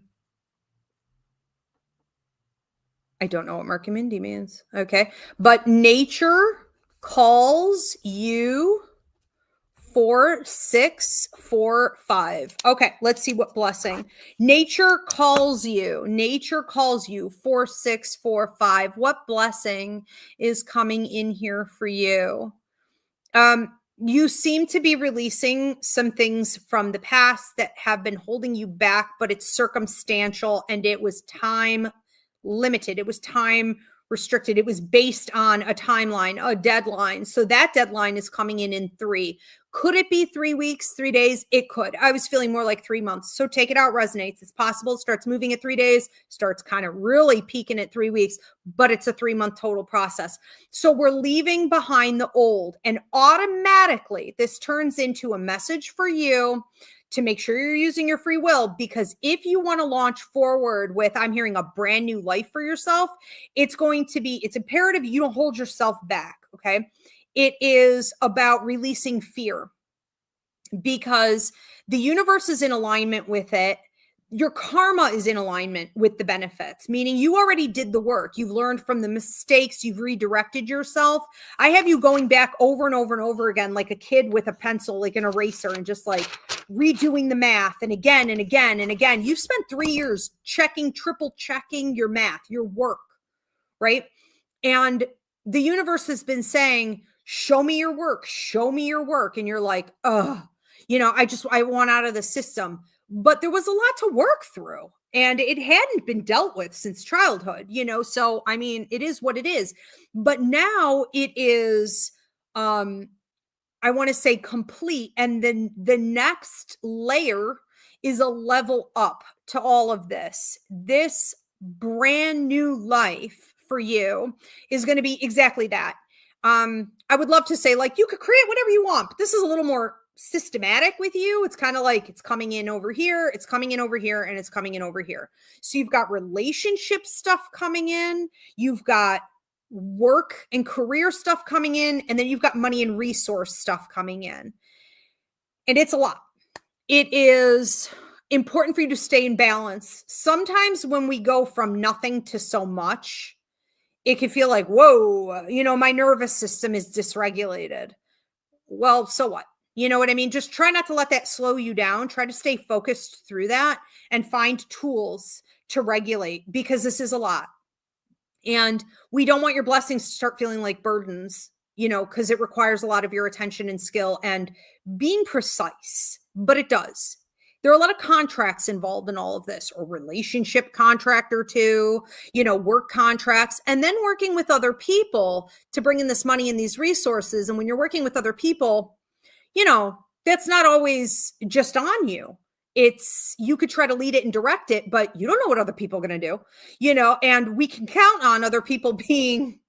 don't know what Mark and Mindy means. Okay. But nature calls you 4645. Okay, let's see what blessing. Nature calls you. Nature calls you 4645. What blessing is coming in here for you? You seem to be releasing some things from the past that have been holding you back, but it's circumstantial and it was time limited. It was time restricted. It was based on a timeline, a deadline. So that deadline is coming in 3. Could it be 3 weeks, 3 days? It could. I was feeling more like 3 months. So take it out, resonates. It's possible. It starts moving at 3 days, starts kind of really peaking at 3 weeks, but it's a 3-month total process. So we're leaving behind the old, and automatically this turns into a message for you to make sure you're using your free will, because if you want to launch forward with, I'm hearing, a brand new life for yourself, it's imperative you don't hold yourself back. Okay. It is about releasing fear, because the universe is in alignment with it. Your karma is in alignment with the benefits, meaning you already did the work. You've learned from the mistakes. You've redirected yourself. I have you going back over and over and over again, like a kid with a pencil, like an eraser, and just like redoing the math and again and again and again. You've spent 3 years triple checking your math, your work, right? And the universe has been saying, show me your work, show me your work. And you're like, oh, I want out of the system. But there was a lot to work through, and it hadn't been dealt with since childhood, so I mean, it is what it is. But now it is, I want to say, complete. And then the next layer is a level up to all of this. This brand new life for you is going to be exactly that. I would love to say, like, you could create whatever you want, but this is a little more systematic with you. It's kind of like it's coming in over here, it's coming in over here, and it's coming in over here. So you've got relationship stuff coming in, you've got work and career stuff coming in, and then you've got money and resource stuff coming in. And it's a lot. It is important for you to stay in balance. Sometimes when we go from nothing to so much, it can feel like, whoa, my nervous system is dysregulated. Well, so what? You know what I mean? Just try not to let that slow you down. Try to stay focused through that and find tools to regulate, because this is a lot. And we don't want your blessings to start feeling like burdens, because it requires a lot of your attention and skill and being precise, but it does. There are a lot of contracts involved in all of this, or relationship contract or two, work contracts, and then working with other people to bring in this money and these resources. And when you're working with other people, that's not always just on you. You could try to lead it and direct it, but you don't know what other people are going to do, and we can count on other people being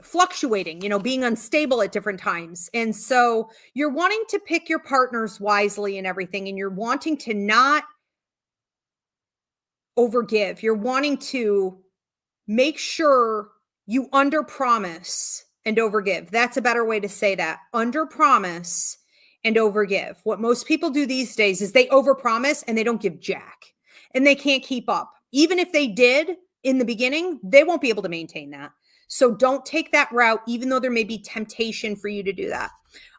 fluctuating, being unstable at different times. And so you're wanting to pick your partners wisely and everything, and you're wanting to not overgive. You're wanting to make sure you under promise and overgive. That's a better way to say that. Under promise and overgive. What most people do these days is they overpromise and they don't give jack, and they can't keep up. Even if they did in the beginning, they won't be able to maintain that. So don't take that route, even though there may be temptation for you to do that.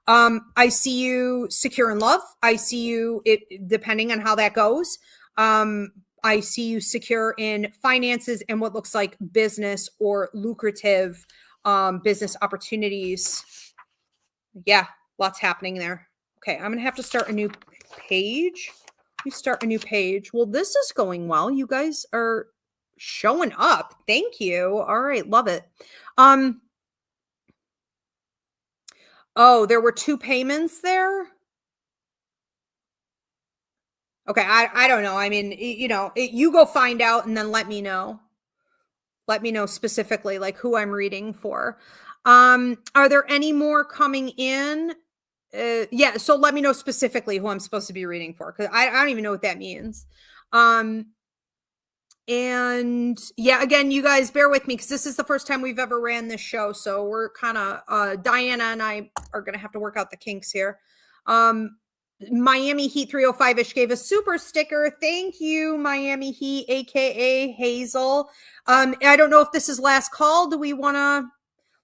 I see you secure in love. I see you, depending on how that goes. I see you secure in finances and what looks like business or lucrative business opportunities. Yeah, lots happening there. Okay, I'm going to have to start a new page You start a new page. Well, this is going well. You guys are showing up. Thank you. All right. Love it. Oh, there were 2 payments there? Okay, I don't know. I mean, you go find out and then let me know. Let me know specifically, like, who I'm reading for. Are there any more coming in? Yeah, so let me know specifically who I'm supposed to be reading for, because I don't even know what that means. Um, and yeah, again, you guys bear with me because this is the first time we've ever ran this show. So we're kind of Diana and I are gonna have to work out the kinks here. Miami Heat 305ish gave a super sticker. Thank you, Miami Heat, aka Hazel. I don't know if this is last call. Do we want to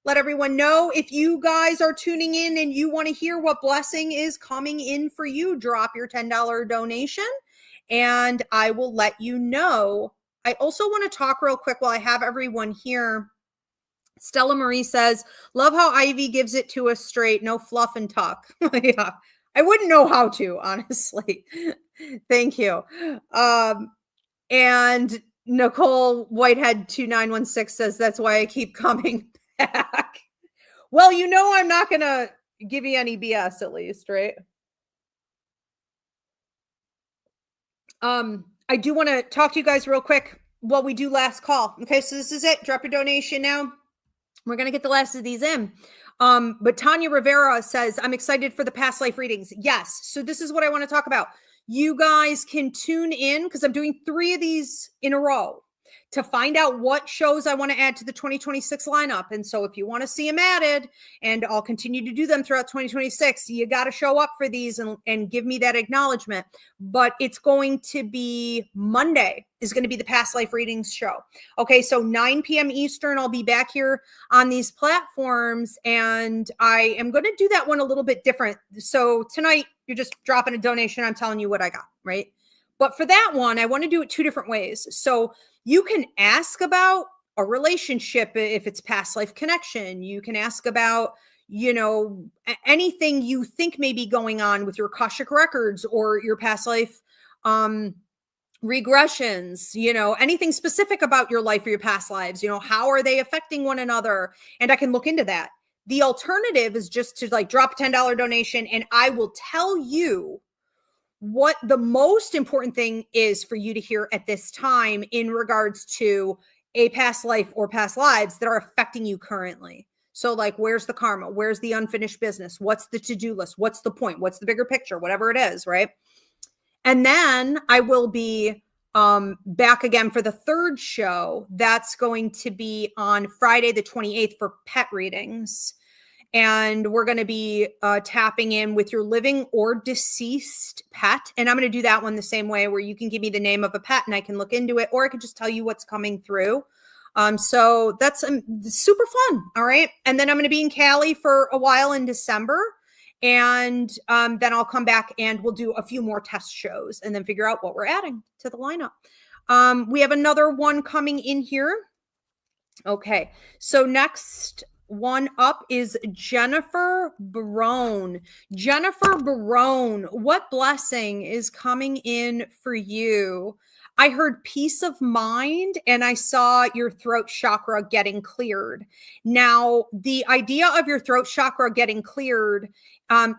let everyone know? If you guys are tuning in and you want to hear what blessing is coming in for you, drop your $10 donation and I will let you know. I also want to talk real quick while I have everyone here. Stella Marie says, love how Ivy gives it to us straight, no fluff and tuck. Yeah, I wouldn't know how to, honestly. Thank you. And Nicole Whitehead 2916 says, that's why I keep coming back. Well, I'm not going to give you any BS at least, right? I do want to talk to you guys real quick while we do last call. Okay, so this is it. Drop your donation now. We're going to get the last of these in. But Tanya Rivera says, I'm excited for the past life readings. Yes. So this is what I want to talk about. You guys can tune in because I'm doing 3 of these in a row to find out what shows I want to add to the 2026 lineup. And so if you want to see them added, and I'll continue to do them throughout 2026, you got to show up for these and give me that acknowledgement. But it's going to be Monday is going to be the past life readings show. Okay, so 9 p.m. Eastern, I'll be back here on these platforms, and I am going to do that one a little bit different. So tonight, you're just dropping a donation. I'm telling you what I got, right? But for that one, I want to do it 2 different ways. So you can ask about a relationship if it's past life connection. You can ask about, anything you think may be going on with your Akashic records or your past life regressions, anything specific about your life or your past lives, how are they affecting one another? And I can look into that. The alternative is just to drop a $10 donation and I will tell you what the most important thing is for you to hear at this time in regards to a past life or past lives that are affecting you currently. So where's the karma? Where's the unfinished business? What's the to-do list? What's the point? What's the bigger picture? Whatever it is, right? And then I will be back again for the 3rd show. That's going to be on Friday the 28th for pet readings. And we're going to be tapping in with your living or deceased pet. And I'm going to do that one the same way, where you can give me the name of a pet and I can look into it, or I can just tell you what's coming through. So that's super fun. All right. And then I'm going to be in Cali for a while in December. And then I'll come back and we'll do a few more test shows and then figure out what we're adding to the lineup. We have another one coming in here. Okay. So next one up is Jennifer Barone. Jennifer Barone, what blessing is coming in for you? I heard peace of mind and I saw your throat chakra getting cleared. Now, the idea of your throat chakra getting cleared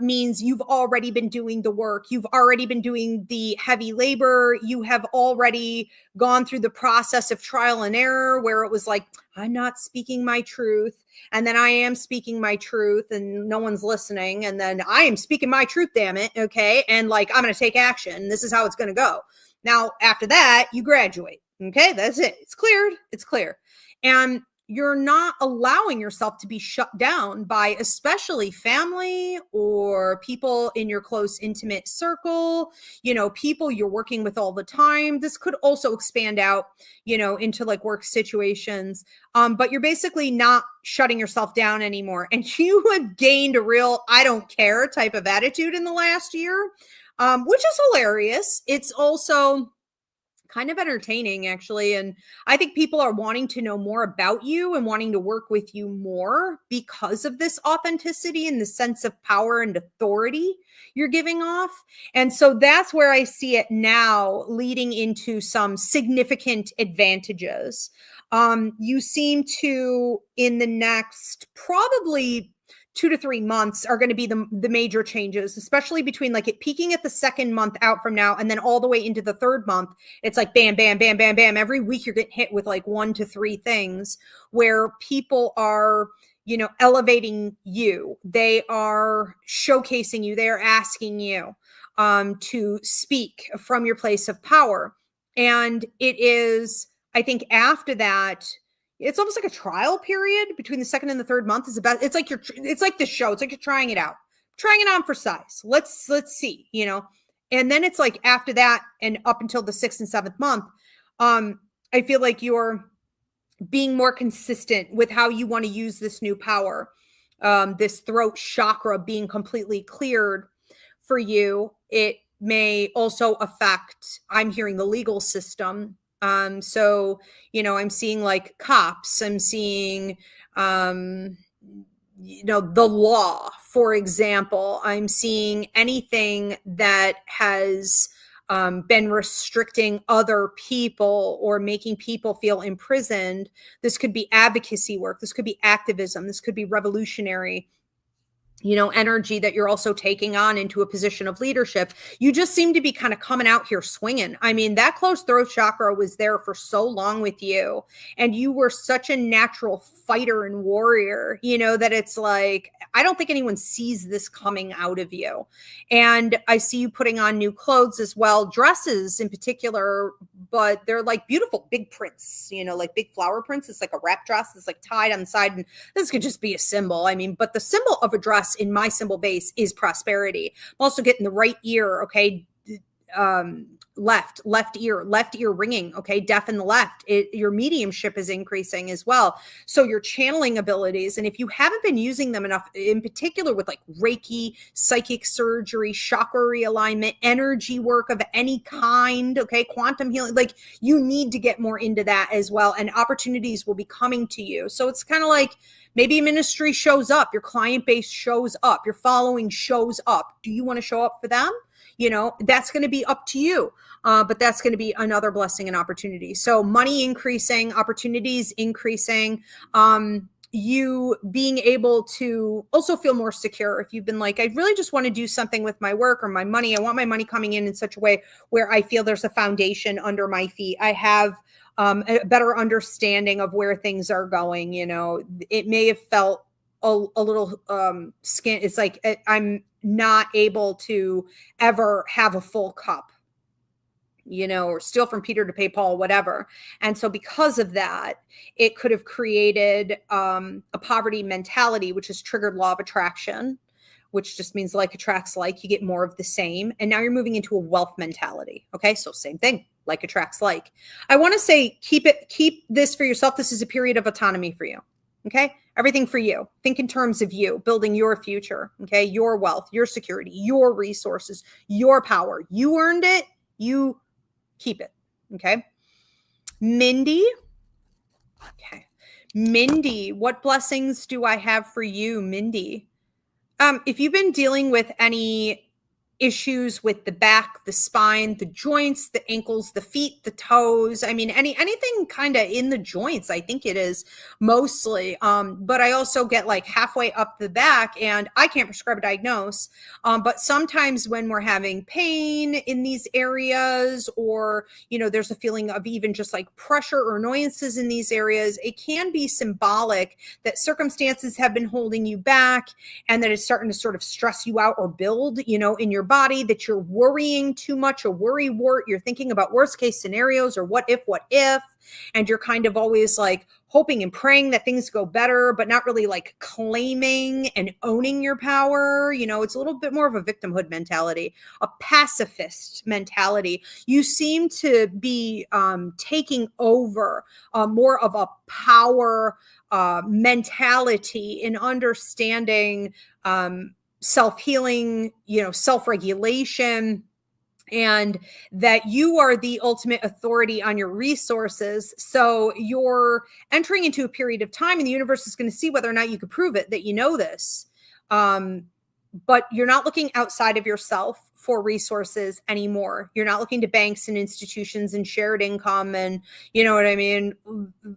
means you've already been doing the work. You've already been doing the heavy labor. You have already gone through the process of trial and error where it was like, I'm not speaking my truth. And then I am speaking my truth and no one's listening. And then I am speaking my truth, damn it. Okay. And I'm going to take action. This is how it's going to go. Now, after that, you graduate. Okay. That's it. It's cleared. It's clear. And you're not allowing yourself to be shut down by especially family or people in your close, intimate circle, people you're working with all the time. This could also expand out, into work situations. But you're basically not shutting yourself down anymore. And you have gained a real, I don't care type of attitude in the last year, which is hilarious. It's also kind of entertaining, actually. And I think people are wanting to know more about you and wanting to work with you more because of this authenticity and the sense of power and authority you're giving off. And so that's where I see it now leading into some significant advantages. You seem to, in the next probably 2 to 3 months, are going to be the major changes, especially between like it peaking at the second month out from now and then all the way into the third month. It's like bam, bam, bam, bam, bam. Every week you're getting hit with like 1 to 3 things where people are, elevating you. They are showcasing you. They are asking you to speak from your place of power. And it is, I think after that, it's almost like a trial period between the second and the third month is about, it's like the show. It's like you're trying it out, trying it on for size. Let's see, and then it's like after that and up until the 6th and 7th month, I feel like you're being more consistent with how you want to use this new power. This throat chakra being completely cleared for you. It may also affect, I'm hearing, the legal system. So, I'm seeing like cops, I'm seeing, the law, for example. I'm seeing anything that has been restricting other people or making people feel imprisoned. This could be advocacy work. This could be activism. This could be revolutionary energy that you're also taking on into a position of leadership. You just seem to be kind of coming out here swinging. I mean, that closed throat chakra was there for so long with you, and you were such a natural fighter and warrior, that it's like, I don't think anyone sees this coming out of you. And I see you putting on new clothes as well, dresses in particular, but they're like beautiful big prints, like big flower prints. It's like a wrap dress. It's like tied on the side. And this could just be a symbol. I mean, but the symbol of a dress in my symbol base is prosperity. I'm also getting the right ear. Okay. Left ear ringing. Okay. Deaf in the left. Your mediumship is increasing as well. So your channeling abilities. And if you haven't been using them enough, in particular with like Reiki, psychic surgery, chakra realignment, energy work of any kind, okay, quantum healing, like you need to get more into that as well. And opportunities will be coming to you. So it's kind of like, maybe ministry shows up, your client base shows up, your following shows up. Do you want to show up for them? That's going to be up to you. But that's going to be another blessing and opportunity. So money increasing, opportunities increasing, you being able to also feel more secure. If you've been like, I really just want to do something with my work or my money. I want my money coming in such a way where I feel there's a foundation under my feet. I have a better understanding of where things are going. It may have felt a little skin. It's like I'm not able to ever have a full cup, or steal from Peter to pay Paul, whatever. And so because of that, it could have created a poverty mentality, which has triggered law of attraction, which just means like attracts like. You get more of the same. And now you're moving into a wealth mentality. Okay. So same thing, like attracts like. I want to say, keep this for yourself. This is a period of autonomy for you. Okay. Everything for you. Think in terms of you, building your future. Okay. Your wealth, your security, your resources, your power. You earned it. You keep it. Okay. Mindy. Okay. Mindy, what blessings do I have for you, Mindy? If you've been dealing with any issues with the back, the spine, the joints, the ankles, the feet, the toes, I mean, anything kind of in the joints, I think it is mostly. But I also get like halfway up the back, and I can't prescribe a diagnose. But sometimes when we're having pain in these areas, or, there's a feeling of even just like pressure or annoyances in these areas, it can be symbolic that circumstances have been holding you back, and that it's starting to sort of stress you out or build, in your body, that you're worrying too much, a worry wart. You're thinking about worst case scenarios or what if, and you're kind of always like hoping and praying that things go better, but not really like claiming and owning your power. It's a little bit more of a victimhood mentality, a pacifist mentality. You seem to be taking over more of a power mentality in understanding self-healing, self-regulation, and that you are the ultimate authority on your resources. So you're entering into a period of time, and the universe is going to see whether or not you can prove it that you know this. But you're not looking outside of yourself for resources anymore. You're not looking to banks and institutions and shared income and, you know what I mean,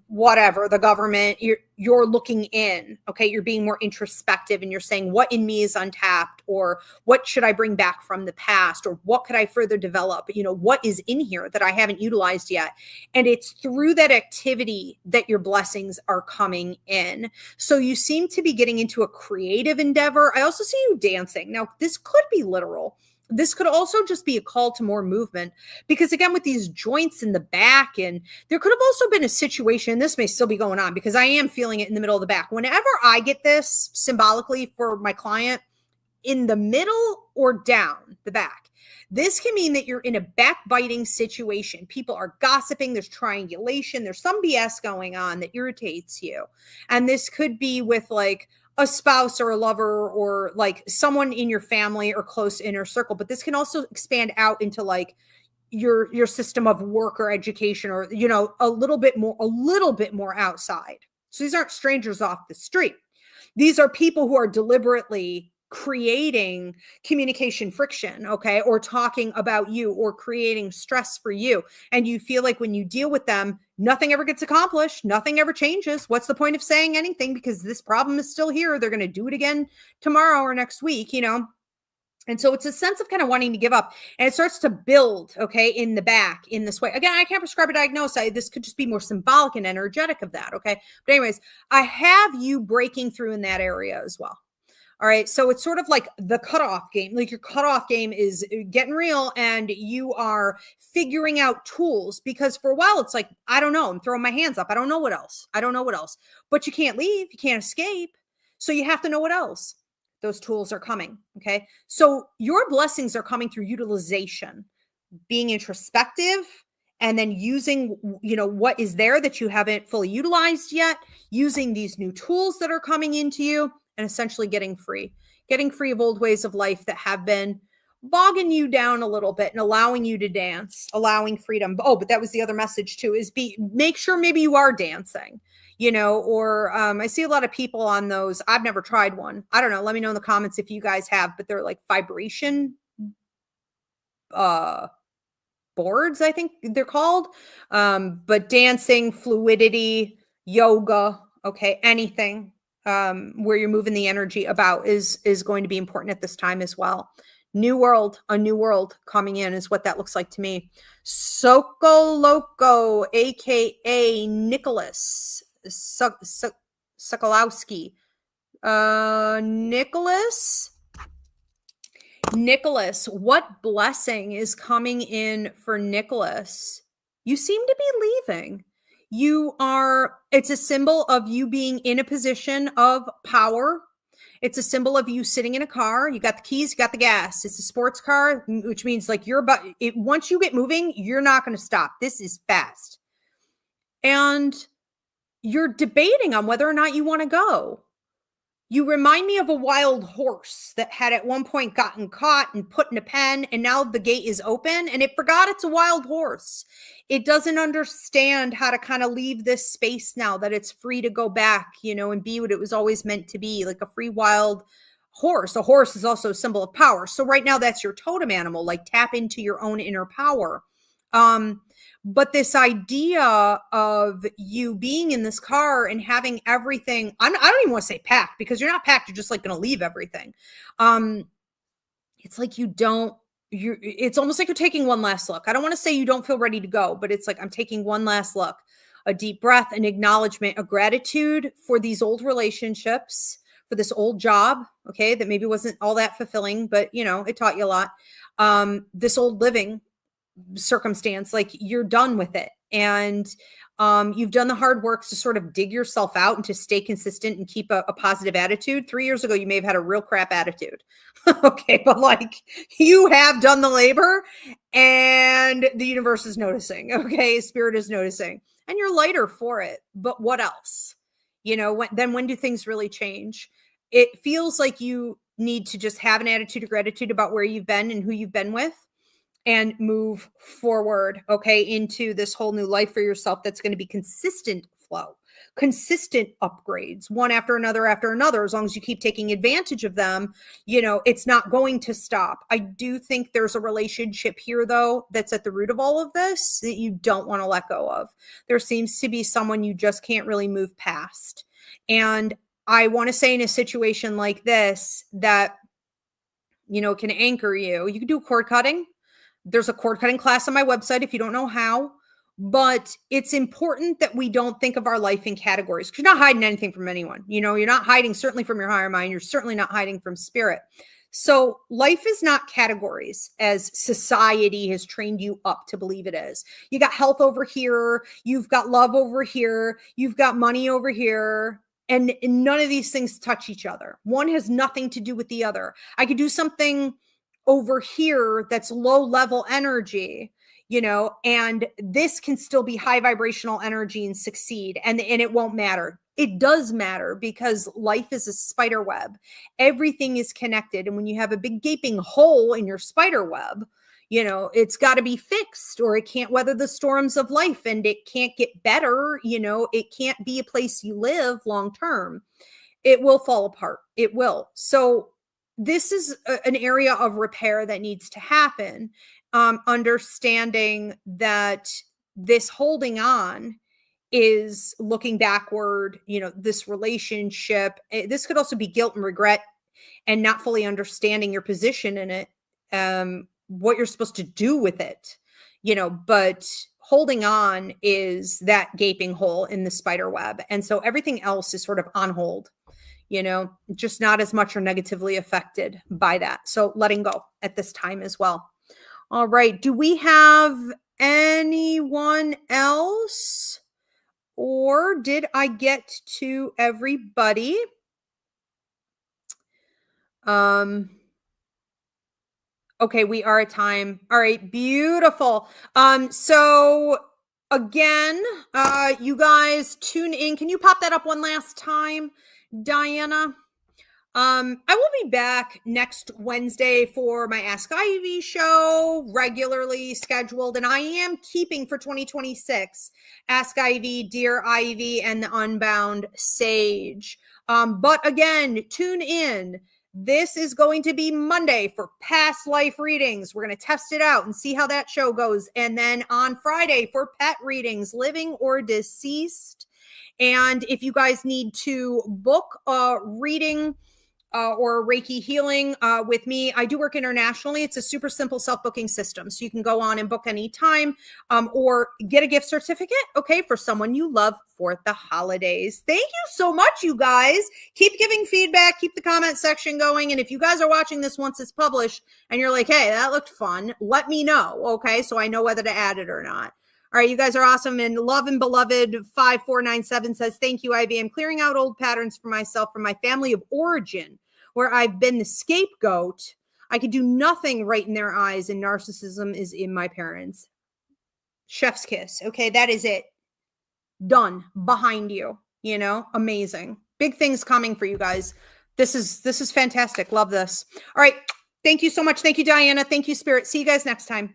whatever, the government. You're looking in, okay? You're being more introspective, and you're saying, what in me is untapped, or what should I bring back from the past, or what could I further develop? You know, what is in here that I haven't utilized yet? And it's through that activity that your blessings are coming in. So you seem to be getting into a creative endeavor. I also see you dancing. Now, this could be literal. This could also just be a call to more movement, because again, with these joints in the back, and there could have also been a situation, this may still be going on because I am feeling it in the middle of the back. Whenever I get this symbolically for my client, in the middle or down the back, this can mean that you're in a backbiting situation. People are gossiping. There's triangulation. There's some BS going on that irritates you. And this could be with like a spouse or a lover, or like someone in your family or close inner circle. But this can also expand out into like your system of work or education, or, you know, a little bit more outside. So these aren't strangers off the street. These are people who are deliberately creating communication friction, okay, or talking about you, or creating stress for you. And you feel like when you deal with them, nothing ever gets accomplished, nothing ever changes. What's the point of saying anything? Because this problem is still here. They're going to do it again tomorrow or next week, you know? And so it's a sense of kind of wanting to give up, and it starts to build, okay, in the back in this way. Again, I can't prescribe a diagnosis. This could just be more symbolic and energetic of that, okay? But anyways, I have you breaking through in that area as well. All right. So it's sort of like the cutoff game. Like your cutoff game is getting real, and you are figuring out tools, because for a while it's like, I don't know. I'm throwing my hands up. I don't know what else. I don't know what else. But you can't leave. You can't escape. So you have to know what else. Those tools are coming. Okay. So your blessings are coming through utilization, being introspective, and then using, you know, what is there that you haven't fully utilized yet, using these new tools that are coming into you, and essentially getting free of old ways of life that have been bogging you down a little bit and allowing you to dance, allowing freedom. Oh, but that was the other message too, is make sure maybe you are dancing, you know, or I see a lot of people on those. I've never tried one. I don't know. Let me know in the comments if you guys have, but they're like vibration boards, I think they're called. But dancing, fluidity, yoga, okay, anything where you're moving the energy about is going to be important at this time as well. A new world coming in is what that looks like to me. Soko Loco, aka Nicholas Sokolowski. Nicholas, what blessing is coming in for Nicholas? You seem to be leaving. It's a symbol of you being in a position of power. It's a symbol of you sitting in a car. You got the keys, you got the gas. It's a sports car, which means like once you get moving, you're not going to stop. This is fast. And you're debating on whether or not you want to go. You remind me of a wild horse that had at one point gotten caught and put in a pen, and now the gate is open and it forgot it's a wild horse. It doesn't understand how to kind of leave this space now that it's free to go back, you know, and be what it was always meant to be, like a free wild horse. A horse is also a symbol of power. So right now that's your totem animal, like tap into your own inner power. But this idea of you being in this car and having everything, I don't even want to say packed, because you're not packed. You're just like going to leave everything. It's like it's almost like you're taking one last look. I don't want to say you don't feel ready to go, but it's like, I'm taking one last look, a deep breath, an acknowledgement, a gratitude for these old relationships, for this old job, okay, that maybe wasn't all that fulfilling, but you know, it taught you a lot. This old living circumstance, like you're done with it, and you've done the hard work to sort of dig yourself out and to stay consistent and keep a positive attitude. 3 years ago you may have had a real crap attitude. Okay, but like you have done the labor, and the universe is noticing, okay, spirit is noticing, and you're lighter for it. But what else, you know, when do things really change? It feels like you need to just have an attitude of gratitude about where you've been and who you've been with, and move forward, okay, into this whole new life for yourself that's going to be consistent flow, consistent upgrades, one after another after another. As long as you keep taking advantage of them, it's not going to stop. I do think there's a relationship here, though, that's at the root of all of this that you don't want to let go of. There seems to be someone you just can't really move past. And I want to say, in a situation like this, that, can anchor you. You can do cord cutting. There's a cord cutting class on my website if you don't know how. But it's important that we don't think of our life in categories, because you're not hiding anything from anyone. You're not hiding certainly from your higher mind. You're certainly not hiding from spirit. So life is not categories as society has trained you up to believe it is. You got health over here. You've got love over here. You've got money over here. And none of these things touch each other. One has nothing to do with the other. I could do something over here that's low level energy, and this can still be high vibrational energy and succeed. And it won't matter. It does matter, because life is a spider web. Everything is connected. And when you have a big gaping hole in your spider web, it's got to be fixed, or it can't weather the storms of life, and it can't get better. It can't be a place you live long term. It will fall apart. It will. So this is an area of repair that needs to happen. Understanding that this holding on is looking backward, this relationship. This could also be guilt and regret, and not fully understanding your position in it, what you're supposed to do with it, but holding on is that gaping hole in the spider web. And so everything else is sort of on hold, just not as much or negatively affected by that. So letting go at this time as well. All right. Do we have anyone else, or did I get to everybody? Okay, we are at time. All right, beautiful. So again, you guys tune in. Can you pop that up one last time, Diana? I will be back next Wednesday for my Ask Ivy show, regularly scheduled, and I am keeping for 2026 Ask Ivy, Dear Ivy, and the Unbound Sage. But again, tune in. This is going to be Monday for past life readings. We're going to test it out and see how that show goes. And then on Friday for pet readings, living or deceased. And if you guys need to book a reading or Reiki healing with me, I do work internationally. It's a super simple self-booking system. So you can go on and book anytime or get a gift certificate, okay, for someone you love for the holidays. Thank you so much, you guys. Keep giving feedback. Keep the comment section going. And if you guys are watching this once it's published and you're like, hey, that looked fun, let me know, okay, so I know whether to add it or not. All right, you guys are awesome. And Love and Beloved 5497 says, thank you, Ivy. I'm clearing out old patterns for myself from my family of origin, where I've been the scapegoat. I could do nothing right in their eyes, and narcissism is in my parents. Chef's kiss. Okay, that is it. Done. Behind you. Amazing. Big things coming for you guys. This is fantastic. Love this. All right. Thank you so much. Thank you, Diana. Thank you, Spirit. See you guys next time.